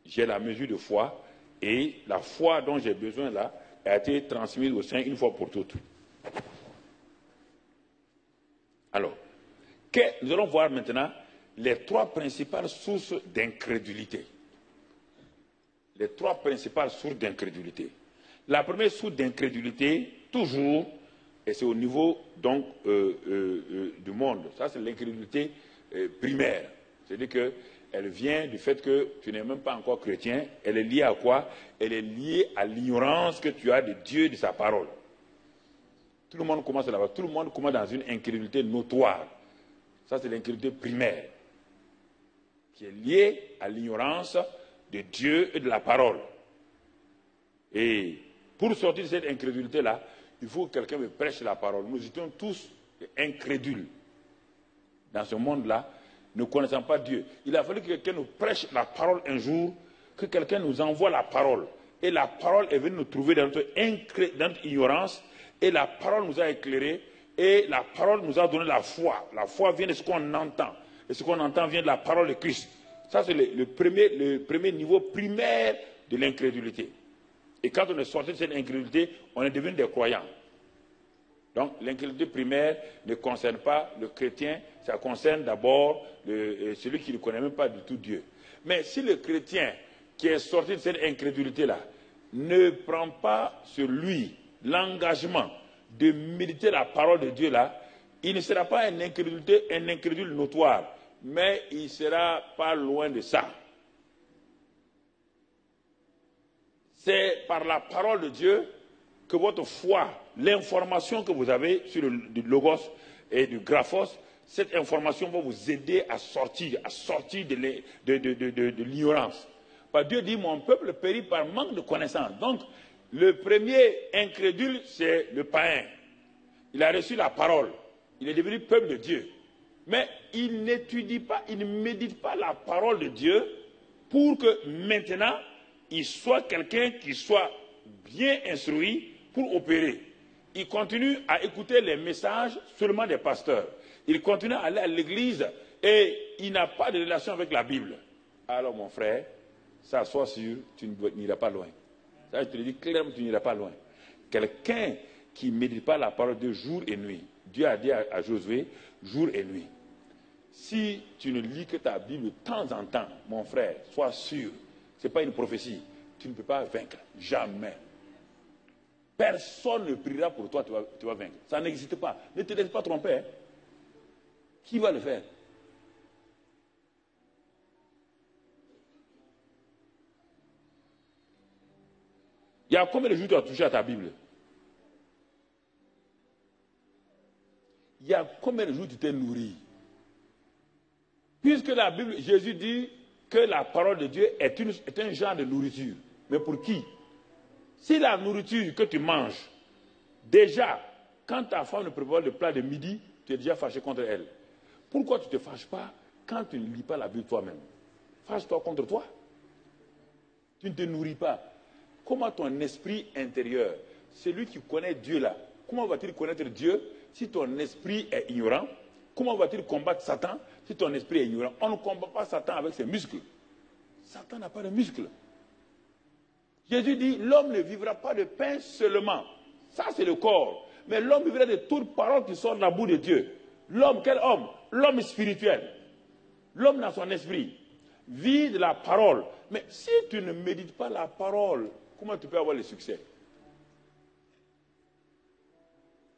J'ai la mesure de foi et la foi dont j'ai besoin là a été transmise au Saint une fois pour toutes. Alors, nous allons voir maintenant les trois principales sources d'incrédulité. Les trois principales sources d'incrédulité. La première source d'incrédulité, toujours, et c'est au niveau donc du monde. Ça, c'est l'incrédulité primaire. C'est-à-dire qu'elle vient du fait que tu n'es même pas encore chrétien. Elle est liée à quoi? Elle est liée à l'ignorance que tu as de Dieu et de sa parole. Tout le monde commence là-bas. Tout le monde commence dans une incrédulité notoire. Ça, c'est l'incrédulité primaire, qui est liée à l'ignorance de Dieu et de la parole. Et pour sortir de cette incrédulité-là, il faut que quelqu'un me prêche la parole. Nous étions tous incrédules dans ce monde-là, ne connaissant pas Dieu. Il a fallu que quelqu'un nous prêche la parole un jour, que quelqu'un nous envoie la parole. Et la parole est venue nous trouver dans notre ignorance, et la parole nous a éclairés, et la parole nous a donné la foi. La foi vient de ce qu'on entend. Et ce qu'on entend vient de la parole de Christ. Ça, c'est le premier niveau primaire de l'incrédulité. Et quand on est sorti de cette incrédulité, on est devenu des croyants. Donc l'incrédulité primaire ne concerne pas le chrétien, ça concerne d'abord celui qui ne connaît même pas du tout Dieu. Mais si le chrétien qui est sorti de cette incrédulité-là ne prend pas sur lui l'engagement de méditer la parole de Dieu là, il ne sera pas un incrédule notoire, mais il ne sera pas loin de ça. C'est par la parole de Dieu que votre foi, l'information que vous avez sur du logos et du graphos, cette information va vous aider à sortir de l'ignorance. Dieu dit, mon peuple périt par manque de connaissance. Donc, le premier incrédule, c'est le païen. Il a reçu la parole. Il est devenu peuple de Dieu. Mais il n'étudie pas, il ne médite pas la parole de Dieu pour que maintenant, il soit quelqu'un qui soit bien instruit pour opérer. Il continue à écouter les messages seulement des pasteurs. Il continue à aller à l'église et il n'a pas de relation avec la Bible. Alors mon frère, ça sois sûr, tu n'iras pas loin. Ça, je te le dis clairement, tu n'iras pas loin. Quelqu'un qui ne médite pas la parole de jour et nuit, Dieu a dit à Josué, jour et nuit. Si tu ne lis que ta Bible de temps en temps, mon frère, sois sûr, ce n'est pas une prophétie, tu ne peux pas vaincre, jamais. Personne ne priera pour toi, tu vas vaincre. Ça n'existe pas. Ne te laisse pas tromper. Hein. Qui va le faire? Il y a combien de jours tu as touché à ta Bible? Il y a combien de jours tu t'es nourri? Puisque la Bible, Jésus dit que la parole de Dieu est un genre de nourriture. Mais pour qui? Si la nourriture que tu manges, déjà, quand ta femme ne prépare le plat de midi, tu es déjà fâché contre elle. Pourquoi tu ne te fâches pas quand tu ne lis pas la Bible toi-même? Fâche-toi contre toi. Tu ne te nourris pas. Comment ton esprit intérieur, celui qui connaît Dieu là, comment va-t-il connaître Dieu si ton esprit est ignorant? Comment va-t-il combattre Satan si ton esprit est ignorant? On ne combat pas Satan avec ses muscles. Satan n'a pas de muscles. Jésus dit, l'homme ne vivra pas de pain seulement. Ça, c'est le corps. Mais l'homme vivra de toute parole qui sort de la bouche de Dieu. L'homme, quel homme? L'homme spirituel. L'homme dans son esprit vit de la parole. Mais si tu ne médites pas la parole, comment tu peux avoir le succès?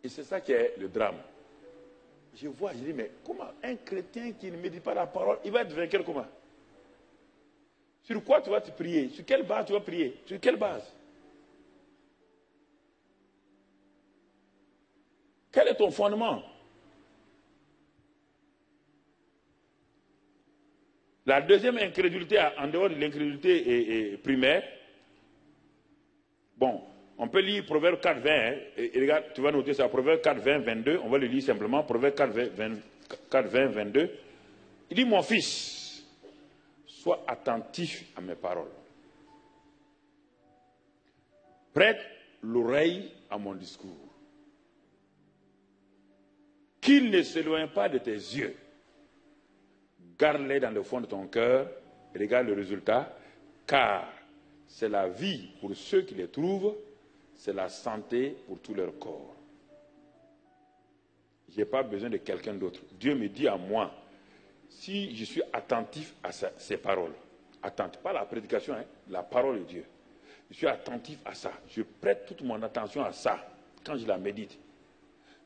Et c'est ça qui est le drame. Je vois, je dis, mais comment un chrétien qui ne médite pas la parole, il va être vainqueur comment? Sur quoi tu vas te prier? Sur quelle base tu vas prier? Sur quelle base? Quel est ton fondement? La deuxième incrédulité, en dehors de l'incrédulité primaire, bon, on peut lire Proverbe 4, 20, hein, et regarde, tu vas noter ça, Proverbe 4, 20, 22, on va le lire simplement, Proverbe 4, 20, 22. Il dit, mon fils, sois attentif à mes paroles. Prête l'oreille à mon discours. Qu'il ne s'éloigne pas de tes yeux. Garde-les dans le fond de ton cœur et regarde le résultat, car c'est la vie pour ceux qui les trouvent, c'est la santé pour tout leur corps. Je n'ai pas besoin de quelqu'un d'autre. Dieu me dit à moi, si je suis attentif à ces paroles, attentif, pas la prédication, hein, la parole de Dieu, je suis attentif à ça, je prête toute mon attention à ça, quand je la médite.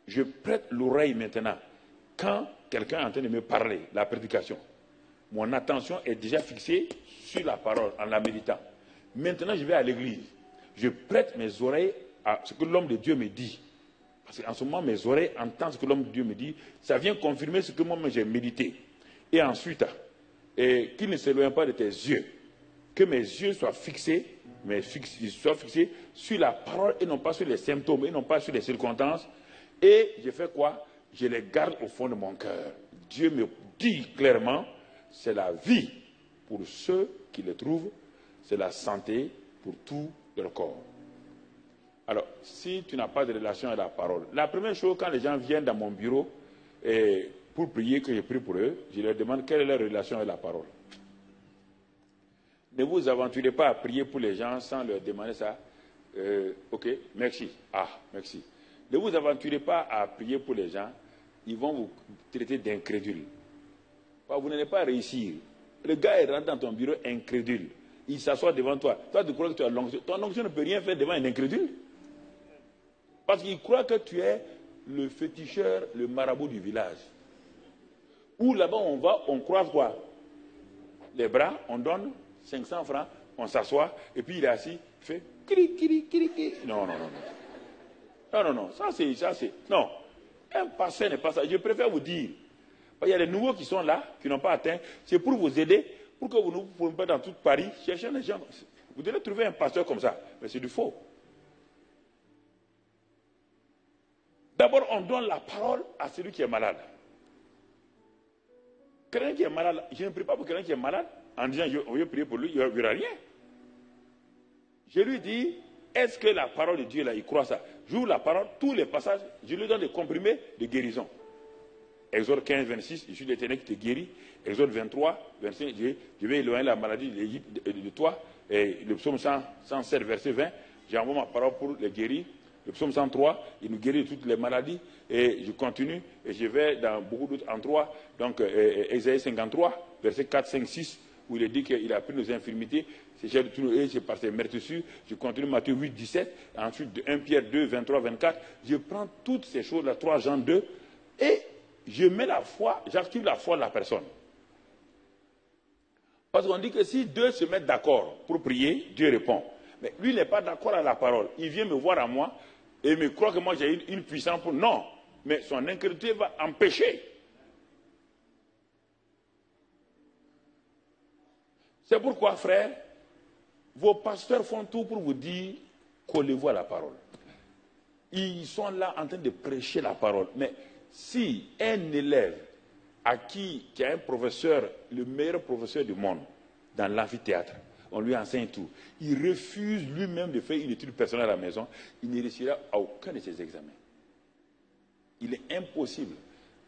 Je prête l'oreille maintenant, quand quelqu'un est en train de me parler, la prédication. Mon attention est déjà fixée sur la parole, en la méditant. Maintenant, je vais à l'église. Je prête mes oreilles à ce que l'homme de Dieu me dit. Parce qu'en ce moment, mes oreilles entendent ce que l'homme de Dieu me dit. Ça vient confirmer ce que moi-même j'ai médité. Et ensuite, qu'il ne s'éloigne pas de tes yeux. Que mes yeux soient fixés, sur la parole et non pas sur les symptômes, et non pas sur les circonstances. Et je fais quoi? Je les garde au fond de mon cœur. Dieu me dit clairement, c'est la vie pour ceux qui le trouvent, c'est la santé pour tout leur corps. Alors, si tu n'as pas de relation avec la parole, la première chose, quand les gens viennent dans mon bureau pour prier, que je prie pour eux, je leur demande quelle est leur relation avec la parole. Ne vous aventurez pas à prier pour les gens sans leur demander ça. Ok, merci. Ah, merci. Ne vous aventurez pas à prier pour les gens, ils vont vous traiter d'incrédule. Vous n'allez pas réussir. Le gars il rentre dans ton bureau incrédule. Il s'assoit devant toi. Toi, tu crois que tu as l'onction. Ton onction ne peut rien faire devant un incrédule. Parce qu'il croit que tu es le féticheur, le marabout du village. Ou là-bas, on va, on croise quoi? Les bras, on donne 500 francs, on s'assoit, et puis il est assis, il fait kiri, kiri, kiri, kiri. Non, non, non, non. Non, non, non, ça c'est. Non, un pasteur n'est pas ça. Je préfère vous dire, il y a des nouveaux qui sont là, qui n'ont pas atteint, c'est pour vous aider, pour que vous ne vous preniez pas dans tout Paris, chercher les gens. Vous devez trouver un pasteur comme ça, mais c'est du faux. D'abord, on donne la parole à celui qui est malade. Quelqu'un qui est malade, je ne prie pas pour quelqu'un qui est malade en disant je vais prier pour lui, il n'y aura rien. Je lui dis, est-ce que la parole de Dieu là, il croit ça? J'ouvre la parole, tous les passages, je lui donne des comprimés de guérison. Exode 15, 26, je suis l'Éternel qui te guérit. Exode 23, 25, je vais éloigner la maladie de toi. Et le psaume 107, verset 20, j'envoie ma parole pour les guérir. Le psaume 103, il nous guérit de toutes les maladies. Et je continue, et je vais dans beaucoup d'autres endroits. Donc, Ésaïe 53, verset 4, 5, 6, où il dit qu'il a pris nos infirmités. C'est par ses meurtrissures. Je continue Matthieu 8, 17. Ensuite, de 1 Pierre 2, 23, 24. Je prends toutes ces choses-là, 3 Jean 2, et je mets la foi, j'active la foi de la personne. Parce qu'on dit que si deux se mettent d'accord pour prier, Dieu répond. Mais lui n'est pas d'accord à la parole. Il vient me voir à moi et me croit que moi j'ai une puissance pour... Non, mais son incrédulité va empêcher. C'est pourquoi, frère, vos pasteurs font tout pour vous dire, collez-vous à la parole. Ils sont là en train de prêcher la parole. Mais si un élève qui a un professeur, le meilleur professeur du monde, dans l'amphithéâtre, on lui enseigne tout, il refuse lui-même de faire une étude personnelle à la maison, il ne réussira à aucun de ses examens. Il est impossible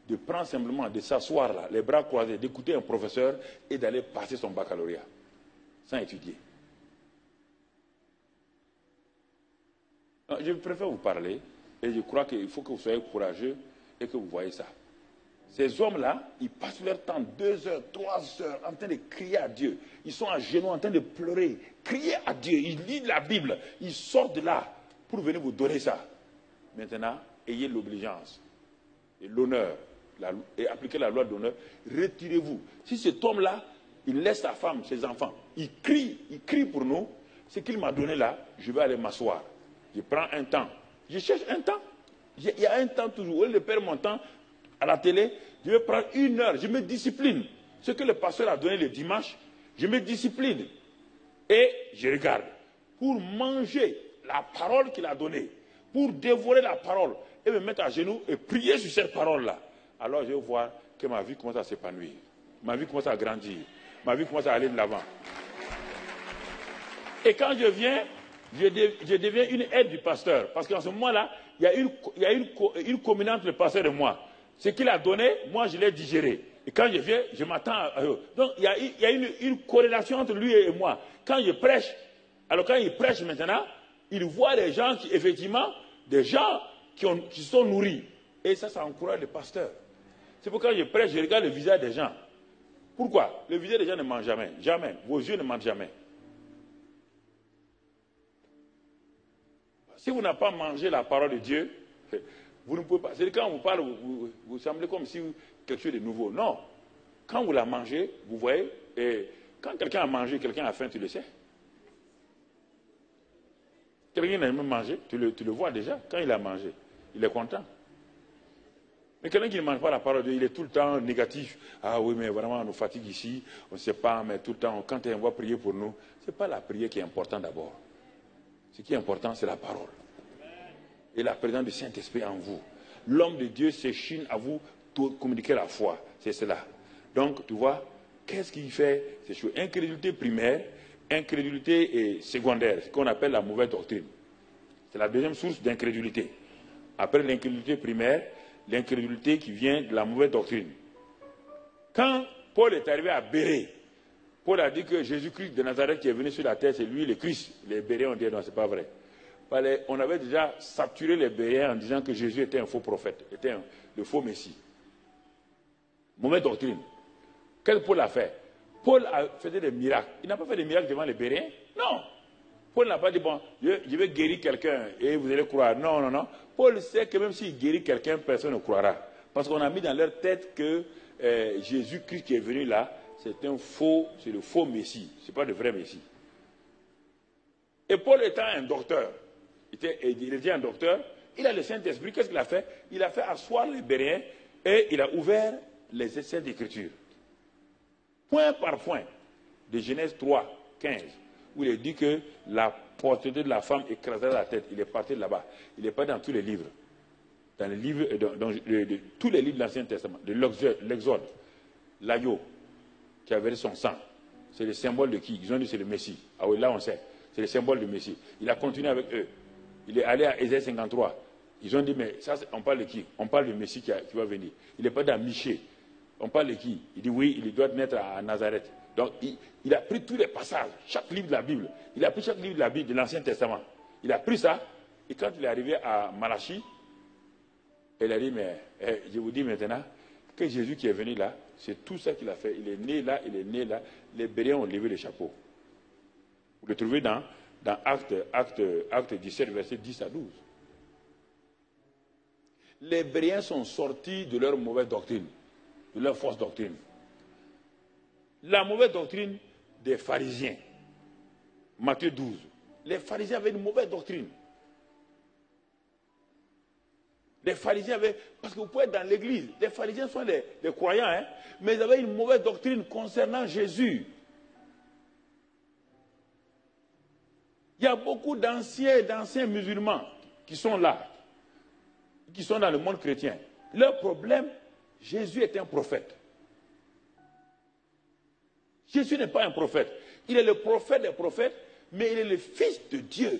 de prendre simplement, de s'asseoir là, les bras croisés, d'écouter un professeur et d'aller passer son baccalauréat, sans étudier. Je préfère vous parler, et je crois qu'il faut que vous soyez courageux et que vous voyez ça. Ces hommes-là, ils passent leur temps 2 heures, 3 heures en train de crier à Dieu. Ils sont à genoux en train de pleurer, crier à Dieu. Ils lisent la Bible. Ils sortent de là pour venir vous donner ça. Maintenant, ayez l'obligeance et l'honneur et appliquez la loi d'honneur. Retirez-vous. Si cet homme-là, il laisse sa femme, ses enfants, il crie pour nous, ce qu'il m'a donné là, je vais aller m'asseoir. Je prends un temps. Je cherche un temps. Il y a un temps toujours. Au lieu de perdre mon temps à la télé, je vais prendre 1 heure. Je me discipline. Ce que le pasteur a donné le dimanche, je me discipline. Et je regarde. Pour manger la parole qu'il a donnée. Pour dévorer la parole. Et me mettre à genoux et prier sur cette parole-là. Alors je vais voir que ma vie commence à s'épanouir. Ma vie commence à grandir. Ma vie commence à aller de l'avant. Et quand je viens, je deviens une aide du pasteur. Parce qu'en ce moment-là, il y a une communion entre le pasteur et moi. Ce qu'il a donné, moi je l'ai digéré. Et quand je viens, je m'attends à eux. Donc il y a une corrélation entre lui et moi. Quand je prêche, alors quand il prêche maintenant, il voit des gens qui, effectivement, des gens qui sont nourris. Et ça encourage le pasteur. C'est pourquoi je prêche, je regarde le visage des gens. Pourquoi? Le visage des gens ne ment jamais. Jamais. Vos yeux ne mentent jamais. Si vous n'avez pas mangé la parole de Dieu, vous ne pouvez pas. C'est quand on vous parle, vous semblez comme si quelque chose de nouveau. Non. Quand vous la mangez, vous voyez, et quand quelqu'un a mangé, quelqu'un a faim, tu le sais. Quelqu'un n'a même mangé, tu le vois déjà, quand il a mangé. Il est content. Mais quelqu'un qui ne mange pas la parole de Dieu, il est tout le temps négatif. Ah oui, mais vraiment, on nous fatigue ici, on ne sait pas, mais tout le temps, quand on va prier pour nous, ce n'est pas la prière qui est importante d'abord. Ce qui est important, c'est la parole. Et la présence du Saint-Esprit en vous. L'homme de Dieu s'échine à vous communiquer la foi. C'est cela. Donc, tu vois, qu'est-ce qu'il fait? C'est sur incrédulité primaire, incrédulité secondaire, ce qu'on appelle la mauvaise doctrine. C'est la deuxième source d'incrédulité. Après l'incrédulité primaire, l'incrédulité qui vient de la mauvaise doctrine. Quand Paul est arrivé à Bérée, Paul a dit que Jésus-Christ de Nazareth qui est venu sur la terre, c'est lui le Christ. Les Béréens ont dit non, ce n'est pas vrai. On avait déjà saturé les Béréens en disant que Jésus était un faux prophète, était le faux Messie. Mauvaise doctrine. Qu'est-ce que Paul a fait? Paul a fait des miracles. Il n'a pas fait des miracles devant les Béréens. Non. Paul n'a pas dit, bon, je vais guérir quelqu'un et vous allez croire. Non, non, non. Paul sait que même s'il guérit quelqu'un, personne ne croira. Parce qu'on a mis dans leur tête que Jésus-Christ qui est venu là, c'est le faux Messie. Ce n'est pas le vrai Messie. Et Paul étant un docteur, il était un docteur, il a le Saint-Esprit, qu'est-ce qu'il a fait? Il a fait asseoir les Béréens et il a ouvert les essais d'écriture. Point par point, de Genèse 3, 15, où il est dit que la portée de la femme écrasera la tête. Il est parti là-bas. Il n'est pas dans tous les livres. Dans les livres, tous les livres de l'Ancien Testament, de l'Exode, l'agneau qui a versé son sang, c'est le symbole de qui? Ils ont dit c'est le Messie. Ah oui, là on sait. C'est le symbole du Messie. Il a continué avec eux. Il est allé à Ésaïe 53. Ils ont dit, mais ça, on parle de qui? On parle du Messie qui va venir. Il n'est pas dans Michée. On parle de qui? Il dit, oui, il doit naître à Nazareth. Donc, il a pris tous les passages, chaque livre de la Bible. Il a pris chaque livre de la Bible, de l'Ancien Testament. Il a pris ça. Et quand il est arrivé à Malachie, il a dit, mais je vous dis maintenant que Jésus qui est venu là, c'est tout ça qu'il a fait. Il est né là, il est né là. Les Béréens ont levé le chapeau. Vous le trouvez dans Acte 17, verset 10 à 12. Les Béréens sont sortis de leur mauvaise doctrine, de leur fausse doctrine. La mauvaise doctrine des pharisiens. Matthieu 12. Les pharisiens avaient une mauvaise doctrine. Les pharisiens avaient, parce que vous pouvez être dans l'église, les pharisiens sont des croyants, hein, mais ils avaient une mauvaise doctrine concernant Jésus. Il y a beaucoup d'anciens musulmans qui sont là, qui sont dans le monde chrétien. Leur problème, Jésus est un prophète. Jésus n'est pas un prophète. Il est le prophète des prophètes, mais il est le fils de Dieu.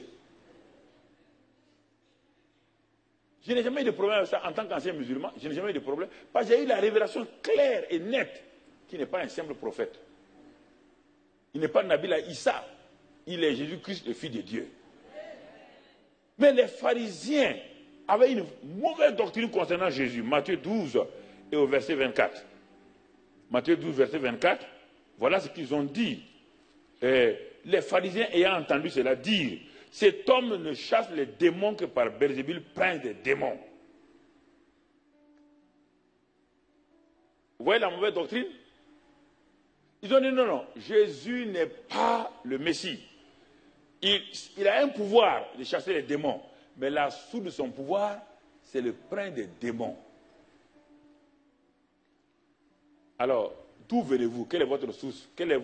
Je n'ai jamais eu de problème avec ça en tant qu'ancien musulman. Je n'ai jamais eu de problème. Parce que j'ai eu la révélation claire et nette qu'il n'est pas un simple prophète. Il n'est pas Nabila Issa. Il est Jésus-Christ, le Fils de Dieu. Mais les pharisiens avaient une mauvaise doctrine concernant Jésus. Matthieu 12 et au verset 24. Matthieu 12, verset 24. Voilà ce qu'ils ont dit. Les pharisiens ayant entendu cela dire, cet homme ne chasse les démons que par Belzébul, prince des démons. Vous voyez la mauvaise doctrine? Ils ont dit non, non, Jésus n'est pas le Messie. Il a un pouvoir de chasser les démons, mais la source de son pouvoir, c'est le prince des démons. Alors, d'où venez-vous? Quelle est votre source? Quelle est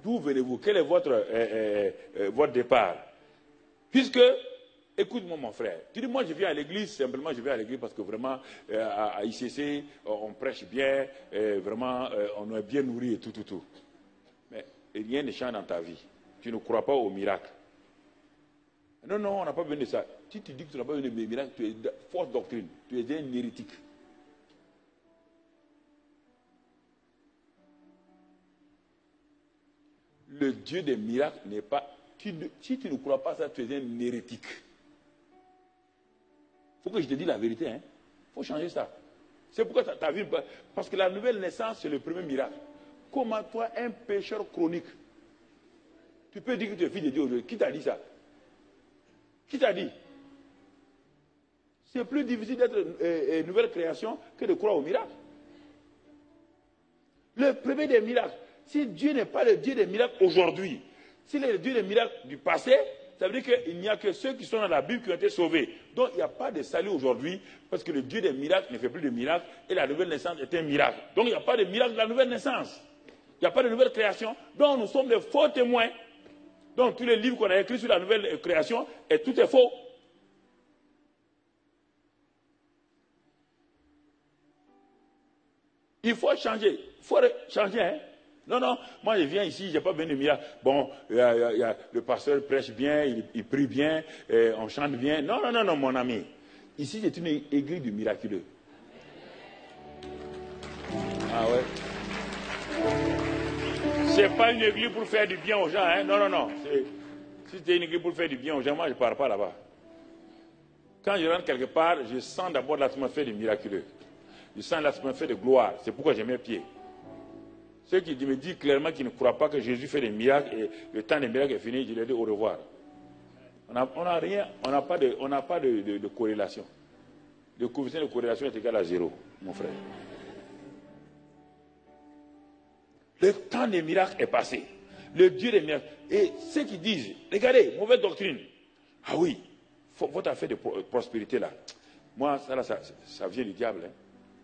d'où venez-vous? Quel est votre départ? Puisque, écoute-moi mon frère, tu dis moi je viens à l'église, simplement je viens à l'église parce que vraiment à ICC on prêche bien, vraiment on est bien nourri et tout. Mais rien ne change dans ta vie. Tu ne crois pas au miracle. Non, non, on n'a pas besoin de ça. Si tu dis que tu n'as pas besoin de miracle, tu es de fausse doctrine, tu es un hérétique. Le Dieu des miracles n'est pas... Si tu ne crois pas ça, tu es un hérétique. Il faut que je te dise la vérité. Il faut changer ça. C'est pourquoi ta vie... Parce que la nouvelle naissance, c'est le premier miracle. Comment toi, un pécheur chronique, tu peux dire que tu es fils de Dieu aujourd'hui? Qui t'a dit ça? Qui t'a dit? C'est plus difficile d'être une nouvelle création que de croire au miracle. Le premier des miracles, si Dieu n'est pas le Dieu des miracles aujourd'hui, s'il est le Dieu des miracles du passé, ça veut dire qu'il n'y a que ceux qui sont dans la Bible qui ont été sauvés. Donc il n'y a pas de salut aujourd'hui parce que le Dieu des miracles ne fait plus de miracles et la nouvelle naissance est un miracle. Donc il n'y a pas de miracle de la nouvelle naissance. Il n'y a pas de nouvelle création. Donc nous sommes des faux témoins. Donc tous les livres qu'on a écrits sur la nouvelle création, et tout est faux. Il faut changer. Il faut changer, hein. Non, non, moi je viens ici, je n'ai pas besoin de miracle. Bon, le pasteur prêche bien, il prie bien, on chante bien. Non, non, non, non, mon ami. Ici, c'est une église du miraculeux. Ah ouais. C'est pas une église pour faire du bien aux gens, hein. Non, non, non. Si c'était une église pour faire du bien aux gens, moi je ne pars pas là-bas. Quand je rentre quelque part, je sens d'abord l'atmosphère du miraculeux. Je sens l'atmosphère de gloire. C'est pourquoi j'ai mes pieds. Ceux qui me disent clairement qu'ils ne croient pas que Jésus fait des miracles et le temps des miracles est fini, je leur dis au revoir. On n'a rien, on n'a pas de corrélation. Le coefficient de corrélation est égal à 0, mon frère. Le temps des miracles est passé. Le Dieu des miracles. Et ceux qui disent, regardez, mauvaise doctrine. Ah oui, votre affaire de prospérité là. Moi, ça vient du diable. Hein.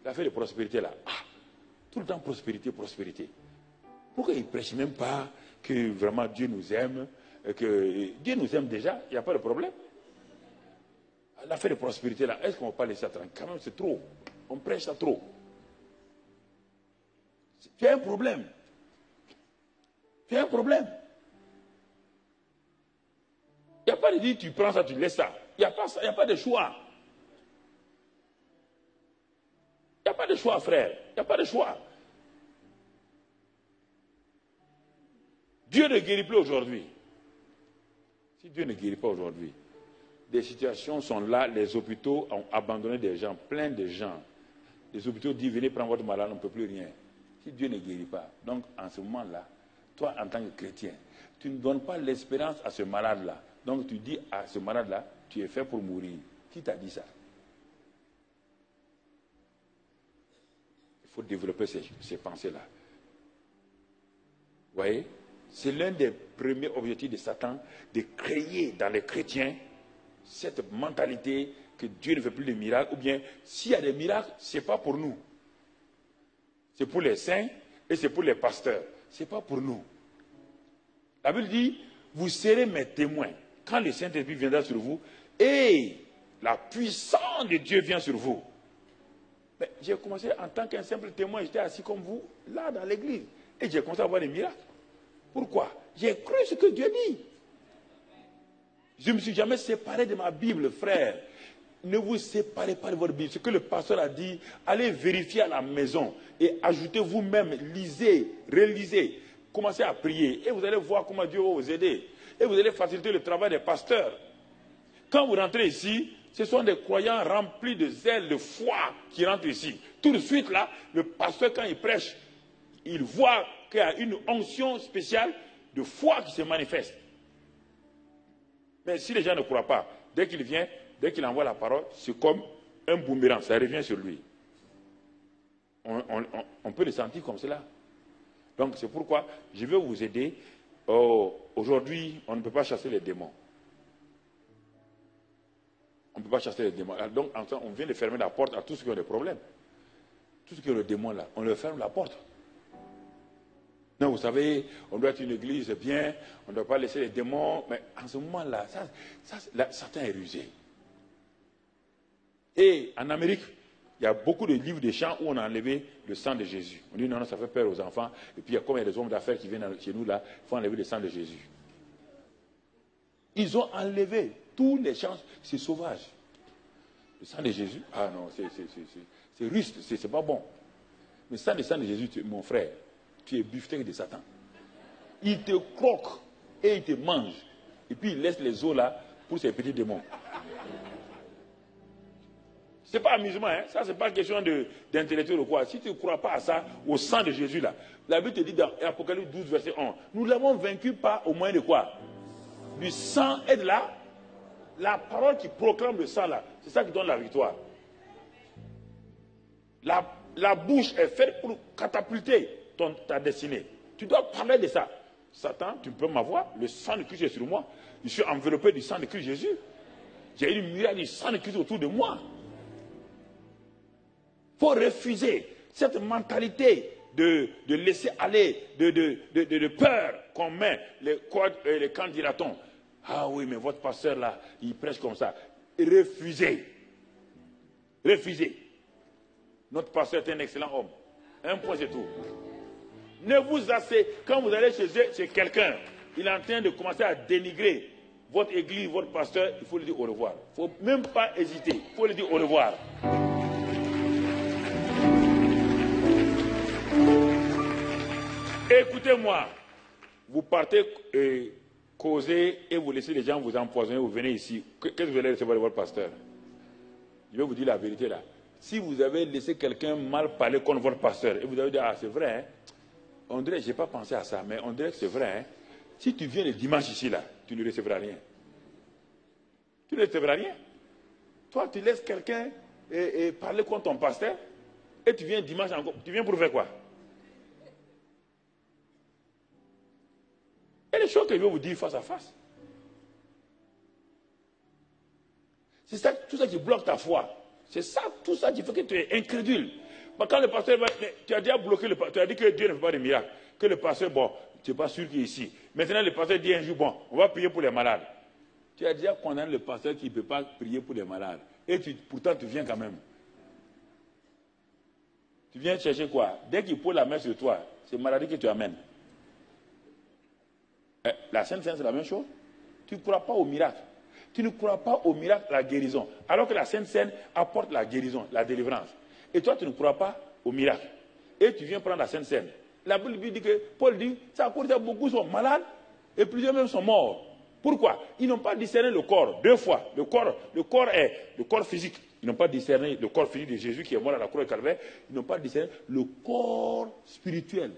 L'affaire de prospérité là. Ah, tout le temps prospérité, prospérité. Pourquoi ils ne prêchent même pas que vraiment Dieu nous aime, que Dieu nous aime déjà, il n'y a pas de problème. L'affaire de prospérité là, est-ce qu'on ne va pas laisser ça tranquille? Quand même, c'est trop. On prêche ça trop. Tu as un problème. Tu as un problème. Il n'y a pas de dire tu prends ça, tu laisses ça. Il n'y a pas ça, il n'y a pas de choix. Il n'y a pas de choix, frère. Il n'y a pas de choix. Dieu ne guérit plus aujourd'hui. Si Dieu ne guérit pas aujourd'hui, des situations sont là, les hôpitaux ont abandonné des gens, plein de gens. Les hôpitaux disent venez prendre votre malade, on ne peut plus rien. Si Dieu ne guérit pas, donc en ce moment-là, toi en tant que chrétien, tu ne donnes pas l'espérance à ce malade-là. Donc tu dis à ce malade-là, tu es fait pour mourir. Qui t'a dit ça? Il faut développer ces pensées-là. Vous voyez? C'est l'un des premiers objectifs de Satan, de créer dans les chrétiens cette mentalité que Dieu ne fait plus de miracles, ou bien s'il y a des miracles, ce n'est pas pour nous. C'est pour les saints et c'est pour les pasteurs. Ce n'est pas pour nous. La Bible dit, vous serez mes témoins quand le Saint-Esprit viendra sur vous et la puissance de Dieu vient sur vous. Mais j'ai commencé en tant qu'un simple témoin, j'étais assis comme vous, là dans l'église, et j'ai commencé à voir des miracles. Pourquoi? J'ai cru ce que Dieu dit. Je ne me suis jamais séparé de ma Bible, frère. Ne vous séparez pas de votre Bible. Ce que le pasteur a dit, allez vérifier à la maison et ajoutez vous-même, lisez, relisez, commencez à prier et vous allez voir comment Dieu va vous aider. Et vous allez faciliter le travail des pasteurs. Quand vous rentrez ici, ce sont des croyants remplis de zèle, de foi qui rentrent ici. Tout de suite là, le pasteur quand il prêche, il voit qu'il y a une onction spéciale de foi qui se manifeste. Mais si les gens ne croient pas, dès qu'il vient, dès qu'il envoie la parole, c'est comme un boomerang, ça revient sur lui. On peut le sentir comme cela. Donc c'est pourquoi je veux vous aider. Aujourd'hui, on ne peut pas chasser les démons. On ne peut pas chasser les démons. Donc on vient de fermer la porte à tous ceux qui ont des problèmes. Tout ce qui est le démon là, on leur ferme la porte. Non, vous savez, on doit être une église bien, on ne doit pas laisser les démons. Mais en ce moment-là, Satan est rusé. Et en Amérique, il y a beaucoup de livres de chants où on a enlevé le sang de Jésus. On dit non, ça fait peur aux enfants. Et puis comme il y a des hommes d'affaires qui viennent chez nous là, il faut enlever le sang de Jésus. Ils ont enlevé tous les chants, c'est sauvage. Le sang de Jésus, ah non, c'est russe, c'est pas bon. Mais le sang de Jésus, mon frère, tu es buffeté de Satan. Il te croque et il te mange. Et puis il laisse les os là pour ses petits démons. Ce n'est pas amusement, hein? Ça, ce n'est pas question d'intellectuel ou quoi. Si tu ne crois pas à ça, au sang de Jésus là, la Bible te dit dans Apocalypse 12, verset 1, nous l'avons vaincu pas au moyen de quoi? Du sang et de la parole qui proclame le sang là. C'est ça qui donne la victoire. La bouche est faite pour catapulter ta destinée. Tu dois parler de ça. Satan, tu peux m'avoir, le sang de Christ est sur moi. Je suis enveloppé du sang de Christ Jésus. J'ai une myriade du sang de Christ autour de moi. Il faut refuser cette mentalité de laisser aller, de peur qu'on met les candidatons. Ah oui, mais votre pasteur là, il prêche comme ça. Refusez. Refusez. Notre pasteur est un excellent homme. Un point, c'est tout. Ne vous asseyez, quand vous allez chez quelqu'un, il est en train de commencer à dénigrer votre église, votre pasteur, il faut lui dire au revoir. Il ne faut même pas hésiter, il faut lui dire au revoir. Écoutez-moi, vous partez causez et vous laissez les gens vous empoisonner, vous venez ici, qu'est-ce que vous allez recevoir de votre pasteur? Je vais vous dire la vérité là. Si vous avez laissé quelqu'un mal parler contre votre pasteur, et vous avez dit, ah c'est vrai, hein? On dirait, je n'ai pas pensé à ça, mais on dirait que c'est vrai. Hein? Si tu viens le dimanche ici là, tu ne recevras rien. Tu ne recevras rien. Toi, tu laisses quelqu'un parler contre ton pasteur, et tu viens dimanche encore. Tu viens pour faire quoi? Il y a des choses que je vais vous dire face à face. C'est ça, tout ça qui bloque ta foi. C'est ça, tout ça qui fait que tu es incrédule. Quand le pasteur va, tu as déjà bloqué le pasteur, tu as dit que Dieu ne fait pas de miracles. Que le pasteur, bon, tu n'es pas sûr qu'il est ici. Maintenant, le pasteur dit un jour, bon, on va prier pour les malades. Tu as déjà condamné le pasteur qui ne peut pas prier pour les malades. Et pourtant, tu viens quand même. Tu viens chercher quoi? Dès qu'il pose la main sur toi, c'est maladie que tu amènes. La Sainte Seine, c'est la même chose. Tu ne crois pas au miracle. Tu ne crois pas au miracle, la guérison. Alors que la Sainte Seine apporte la guérison, la délivrance. Et toi, tu ne crois pas au miracle. Et tu viens prendre la Sainte Seine. La Bible dit que, Paul dit, ça a causé beaucoup sont malades et plusieurs même sont morts. Pourquoi? Ils n'ont pas discerné le corps. 2 fois. Le corps est le corps physique. Ils n'ont pas discerné le corps physique de Jésus qui est mort à la croix de Calvaire. Ils n'ont pas discerné le corps spirituel.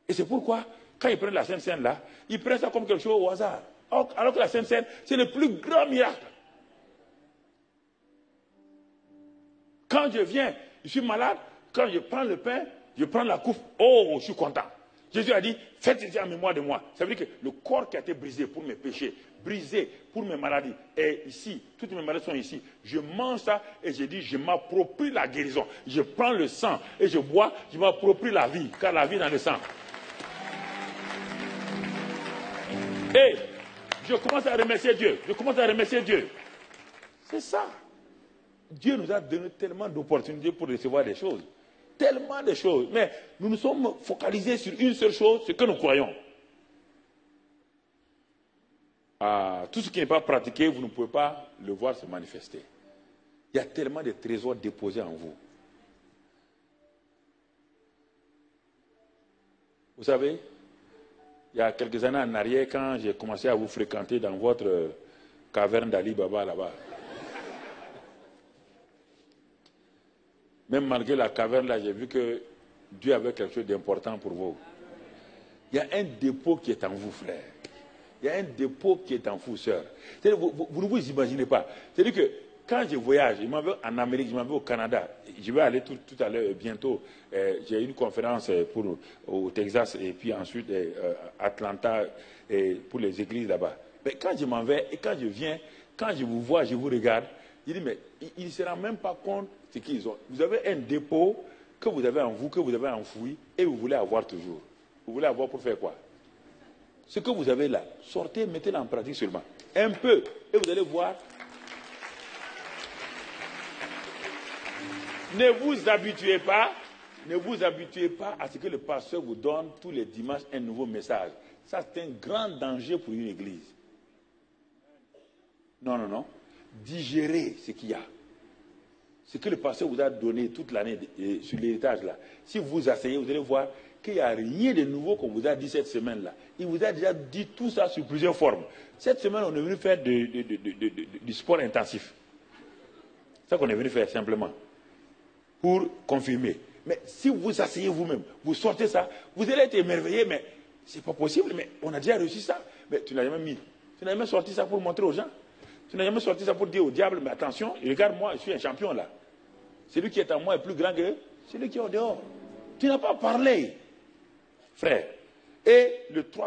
Et c'est pourquoi, quand ils prennent la Sainte Seine là, ils prennent ça comme quelque chose au hasard. Alors que la Sainte Seine, c'est le plus grand miracle. Quand je viens, je suis malade, quand je prends le pain, je prends la coupe, oh, je suis content. Jésus a dit, faites ceci en mémoire de moi. Ça veut dire que le corps qui a été brisé pour mes péchés, brisé pour mes maladies, est ici. Toutes mes maladies sont ici. Je mange ça et je dis, je m'approprie la guérison. Je prends le sang et je bois, je m'approprie la vie, car la vie est dans le sang. Et je commence à remercier Dieu. Je commence à remercier Dieu. C'est ça. Dieu nous a donné tellement d'opportunités pour recevoir des choses. Tellement de choses. Mais nous nous sommes focalisés sur une seule chose, ce que nous croyons. Tout ce qui n'est pas pratiqué, vous ne pouvez pas le voir se manifester. Il y a tellement de trésors déposés en vous. Vous savez, il y a quelques années en arrière, quand j'ai commencé à vous fréquenter dans votre caverne d'Ali Baba là-bas, même malgré la caverne là, j'ai vu que Dieu avait quelque chose d'important pour vous. Il y a un dépôt qui est en vous, frère. Il y a un dépôt qui est en vous, sœur. Vous ne vous imaginez pas. C'est-à-dire que quand je voyage, je m'en vais en Amérique, je m'en vais au Canada, je vais aller tout à l'heure, bientôt, j'ai une conférence au Texas et puis ensuite Atlanta pour les églises là-bas. Mais quand je m'en vais et quand je viens, quand je vous vois, je vous regarde, je dis mais il ne se rend même pas compte de ce qu'ils ont. Vous avez un dépôt que vous avez en vous, que vous avez enfoui et vous voulez avoir toujours. Vous voulez avoir pour faire quoi? Ce que vous avez là, sortez, mettez-le en pratique seulement. Un peu. Et vous allez voir. Ne vous habituez pas à ce que le pasteur vous donne tous les dimanches un nouveau message. Ça, c'est un grand danger pour une église. Non, non, non. Digérez ce qu'il y a. Ce que le pasteur vous a donné toute l'année sur l'héritage là. Si vous vous asseyez, vous allez voir qu'il n'y a rien de nouveau qu'on vous a dit cette semaine-là. Il vous a déjà dit tout ça sur plusieurs formes. Cette semaine, on est venu faire du sport intensif. C'est ça qu'on est venu faire simplement. Pour confirmer. Mais si vous vous asseyez vous-même, vous sortez ça, vous allez être émerveillé, mais c'est pas possible, mais on a déjà réussi ça. Mais tu n'as jamais mis. Tu n'as jamais sorti ça pour montrer aux gens. Tu n'as jamais sorti ça pour dire au diable, mais attention, regarde-moi, je suis un champion là. Celui qui est en moi est plus grand que celui qui est au dehors. Tu n'as pas parlé, frère. Et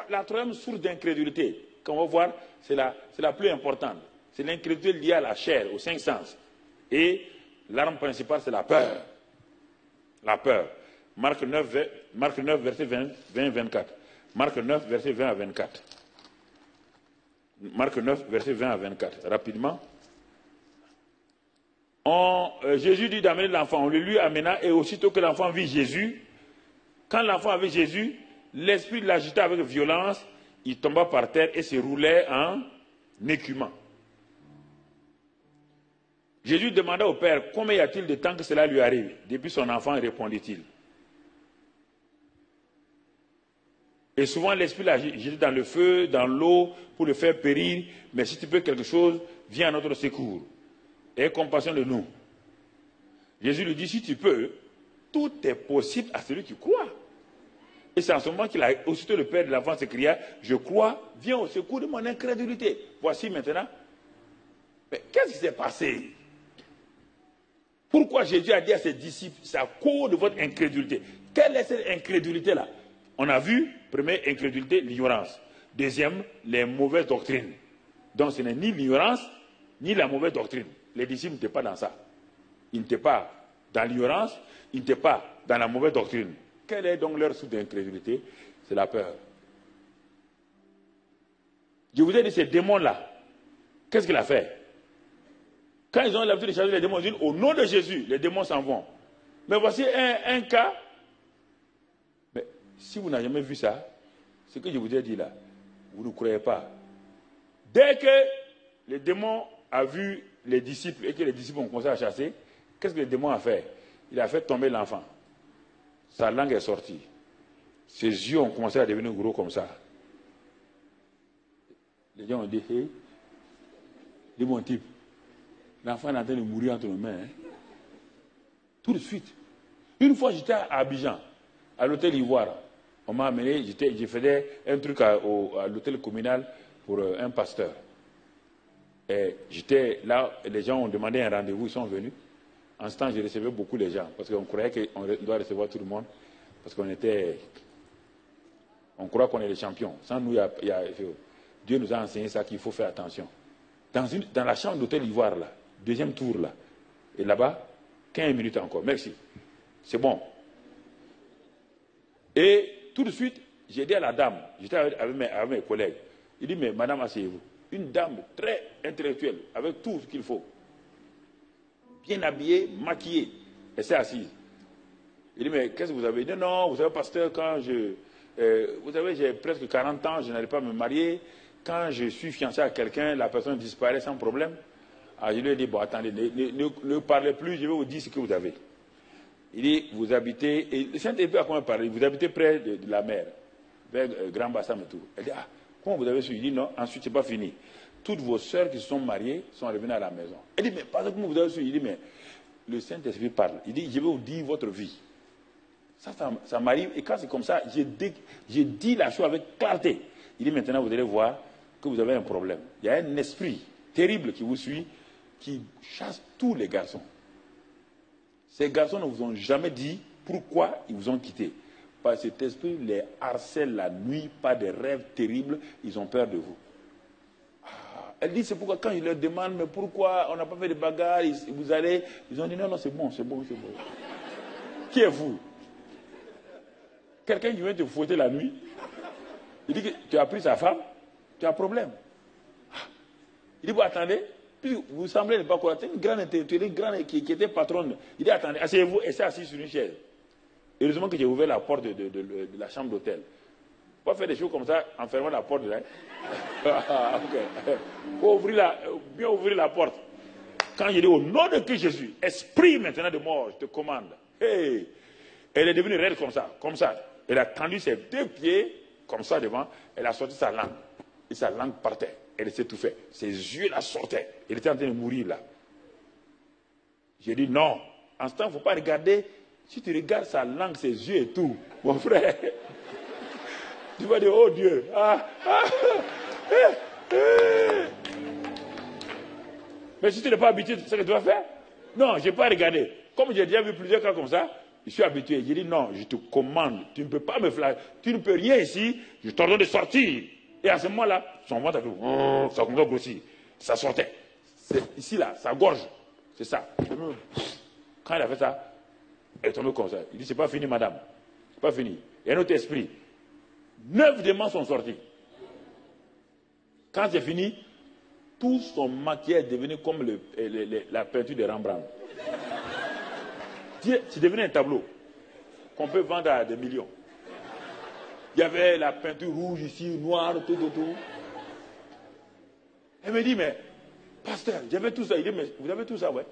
la troisième source d'incrédulité, qu'on va voir, c'est la plus importante. C'est l'incrédulité liée à la chair, aux 5 sens. Et l'arme principale, c'est la peur. La peur. Marc 9, verset 20-24. Marc 9, verset 20 à 24. Marc 9, verset 20 à 24. Rapidement. Jésus dit d'amener l'enfant. On le lui amena et aussitôt que l'enfant vit Jésus, quand l'enfant avait Jésus, l'esprit l'agita avec violence, il tomba par terre et se roulait en écumant. Jésus demanda au Père, combien y a-t-il de temps que cela lui arrive? Depuis son enfant, répondit-il. Et souvent, l'esprit l'a jeté dans le feu, dans l'eau, pour le faire périr. Mais si tu peux quelque chose, viens à notre secours. Aie compassion de nous. Jésus lui dit, si tu peux, tout est possible à celui qui croit. Et c'est en ce moment qu'il a, aussitôt le père de l'enfant s'écria, je crois, viens au secours de mon incrédulité. Voici maintenant. Mais qu'est-ce qui s'est passé? Pourquoi Jésus a dit à ses disciples, c'est à cause de votre incrédulité? Quelle est cette incrédulité-là? On a vu, première incrédulité, l'ignorance. Deuxième, les mauvaises doctrines. Donc ce n'est ni l'ignorance, ni la mauvaise doctrine. Les disciples n'étaient pas dans ça. Ils n'étaient pas dans l'ignorance, ils n'étaient pas dans la mauvaise doctrine. Quelle est donc leur source d'incrédulité? C'est la peur. Je vous ai dit, ces démons-là, qu'est-ce qu'il a fait? Quand ils ont l'habitude de charger les démons, ils disent, au nom de Jésus, les démons s'en vont. Mais voici un cas. Mais si vous n'avez jamais vu ça, ce que je vous ai dit là, vous ne croyez pas. Dès que les démons ont vu les disciples et que les disciples ont commencé à chasser, qu'est-ce que le démon a fait? Il a fait tomber l'enfant. Sa langue est sortie. Ses yeux ont commencé à devenir gros comme ça. Les gens ont dit, hey, dis mon type, l'enfant est en train de mourir entre nos mains. Hein? Tout de suite. Une fois, j'étais à Abidjan, à l'hôtel Ivoire. On m'a amené, je faisais un truc à l'hôtel communal pour un pasteur. Et j'étais là, les gens ont demandé un rendez-vous, ils sont venus. En ce temps, je recevais beaucoup de gens, parce qu'on croyait qu'on doit recevoir tout le monde, parce on croit qu'on est les champions. Sans nous, Dieu nous a enseigné ça, qu'il faut faire attention. Dans la chambre d'hôtel Ivoire, là, deuxième tour, là, et là-bas, 15 minutes encore, merci. C'est bon. Et tout de suite, j'ai dit à la dame, j'étais avec mes collègues, il dit, mais madame, asseyez-vous. Une dame très intellectuelle, avec tout ce qu'il faut. Bien habillée, maquillée. Elle s'est assise. Il dit, mais qu'est-ce que vous avez? Il dit, non, vous savez, pasteur, quand vous savez, j'ai presque 40 ans, je n'allais pas me marier. Quand je suis fiancé à quelqu'un, la personne disparaît sans problème. Alors je lui ai dit, bon, attendez, ne parlez plus, je vais vous dire ce que vous avez. Il dit, vous habitez, et le Saint-Esprit a comment parlé, vous habitez près de la mer, vers Grand Bassam et tout. Elle dit, ah, comment vous avez su? Il dit, non, ensuite, c'est pas fini. Toutes vos sœurs qui se sont mariées sont revenues à la maison. Elle dit, mais pas comment vous avez su? Il dit, mais le Saint-Esprit parle. Il dit, je vais vous dire votre vie. Ça m'arrive, et quand c'est comme ça, j'ai dit la chose avec clarté. Il dit, maintenant, vous allez voir que vous avez un problème. Il y a un esprit terrible qui vous suit, qui chasse tous les garçons. Ces garçons ne vous ont jamais dit pourquoi ils vous ont quitté. Parce que cet esprit les harcèle la nuit par des rêves terribles, ils ont peur de vous. Elle dit, c'est pourquoi quand je leur demande, mais pourquoi on n'a pas fait de bagarre, vous allez, ils ont dit, non, c'est bon, c'est bon, c'est bon. Qui est vous? Quelqu'un qui vient te fouetter la nuit, il dit que tu as pris sa femme, tu as un problème. Il dit, vous attendez, puis vous semblez ne pas croire, c'est une grande intellectuelle, une grande qui était patronne. Il dit, attendez, asseyez-vous, et s'est assis sur une chaise. Heureusement que j'ai ouvert la porte de la chambre d'hôtel. Pas faire des choses comme ça en fermant la porte. Hein? Okay. Faut bien ouvrir la porte. Quand je dis au nom de Christ Jésus, esprit maintenant de mort, je te commande. Hey! Elle est devenue raide comme ça, comme ça. Elle a tendu ses deux pieds comme ça devant. Elle a sorti sa langue. Et sa langue partait. Elle s'étouffait. Ses yeux la sortaient. Elle était en train de mourir là. J'ai dit non. En ce temps, il ne faut pas regarder. Si tu regardes sa langue, ses yeux et tout, mon frère, tu vas dire, oh Dieu. Mais si tu n'es pas habitué, c'est ce que tu vas faire. Non, je n'ai pas regardé. Comme j'ai déjà vu plusieurs cas comme ça, je suis habitué. J'ai dit non, je te commande. Tu ne peux pas me flatter. Tu ne peux rien ici. Je t'ordonne de sortir. Et à ce moment-là, son ventre a fait, ça commence à grossir. Ça sortait. Ici, là, sa gorge. C'est ça. Quand elle a fait ça, elle est tombée comme ça. Il dit, c'est pas fini, madame. C'est pas fini. Il y a un autre esprit. 9 démons sont sortis. Quand c'est fini, tout son maquillage est devenu comme la peinture de Rembrandt. C'est devenu un tableau qu'on peut vendre à des millions. Il y avait la peinture rouge ici, noire, tout. Elle me dit, mais, pasteur, j'avais tout ça. Il dit, mais vous avez tout ça, ouais.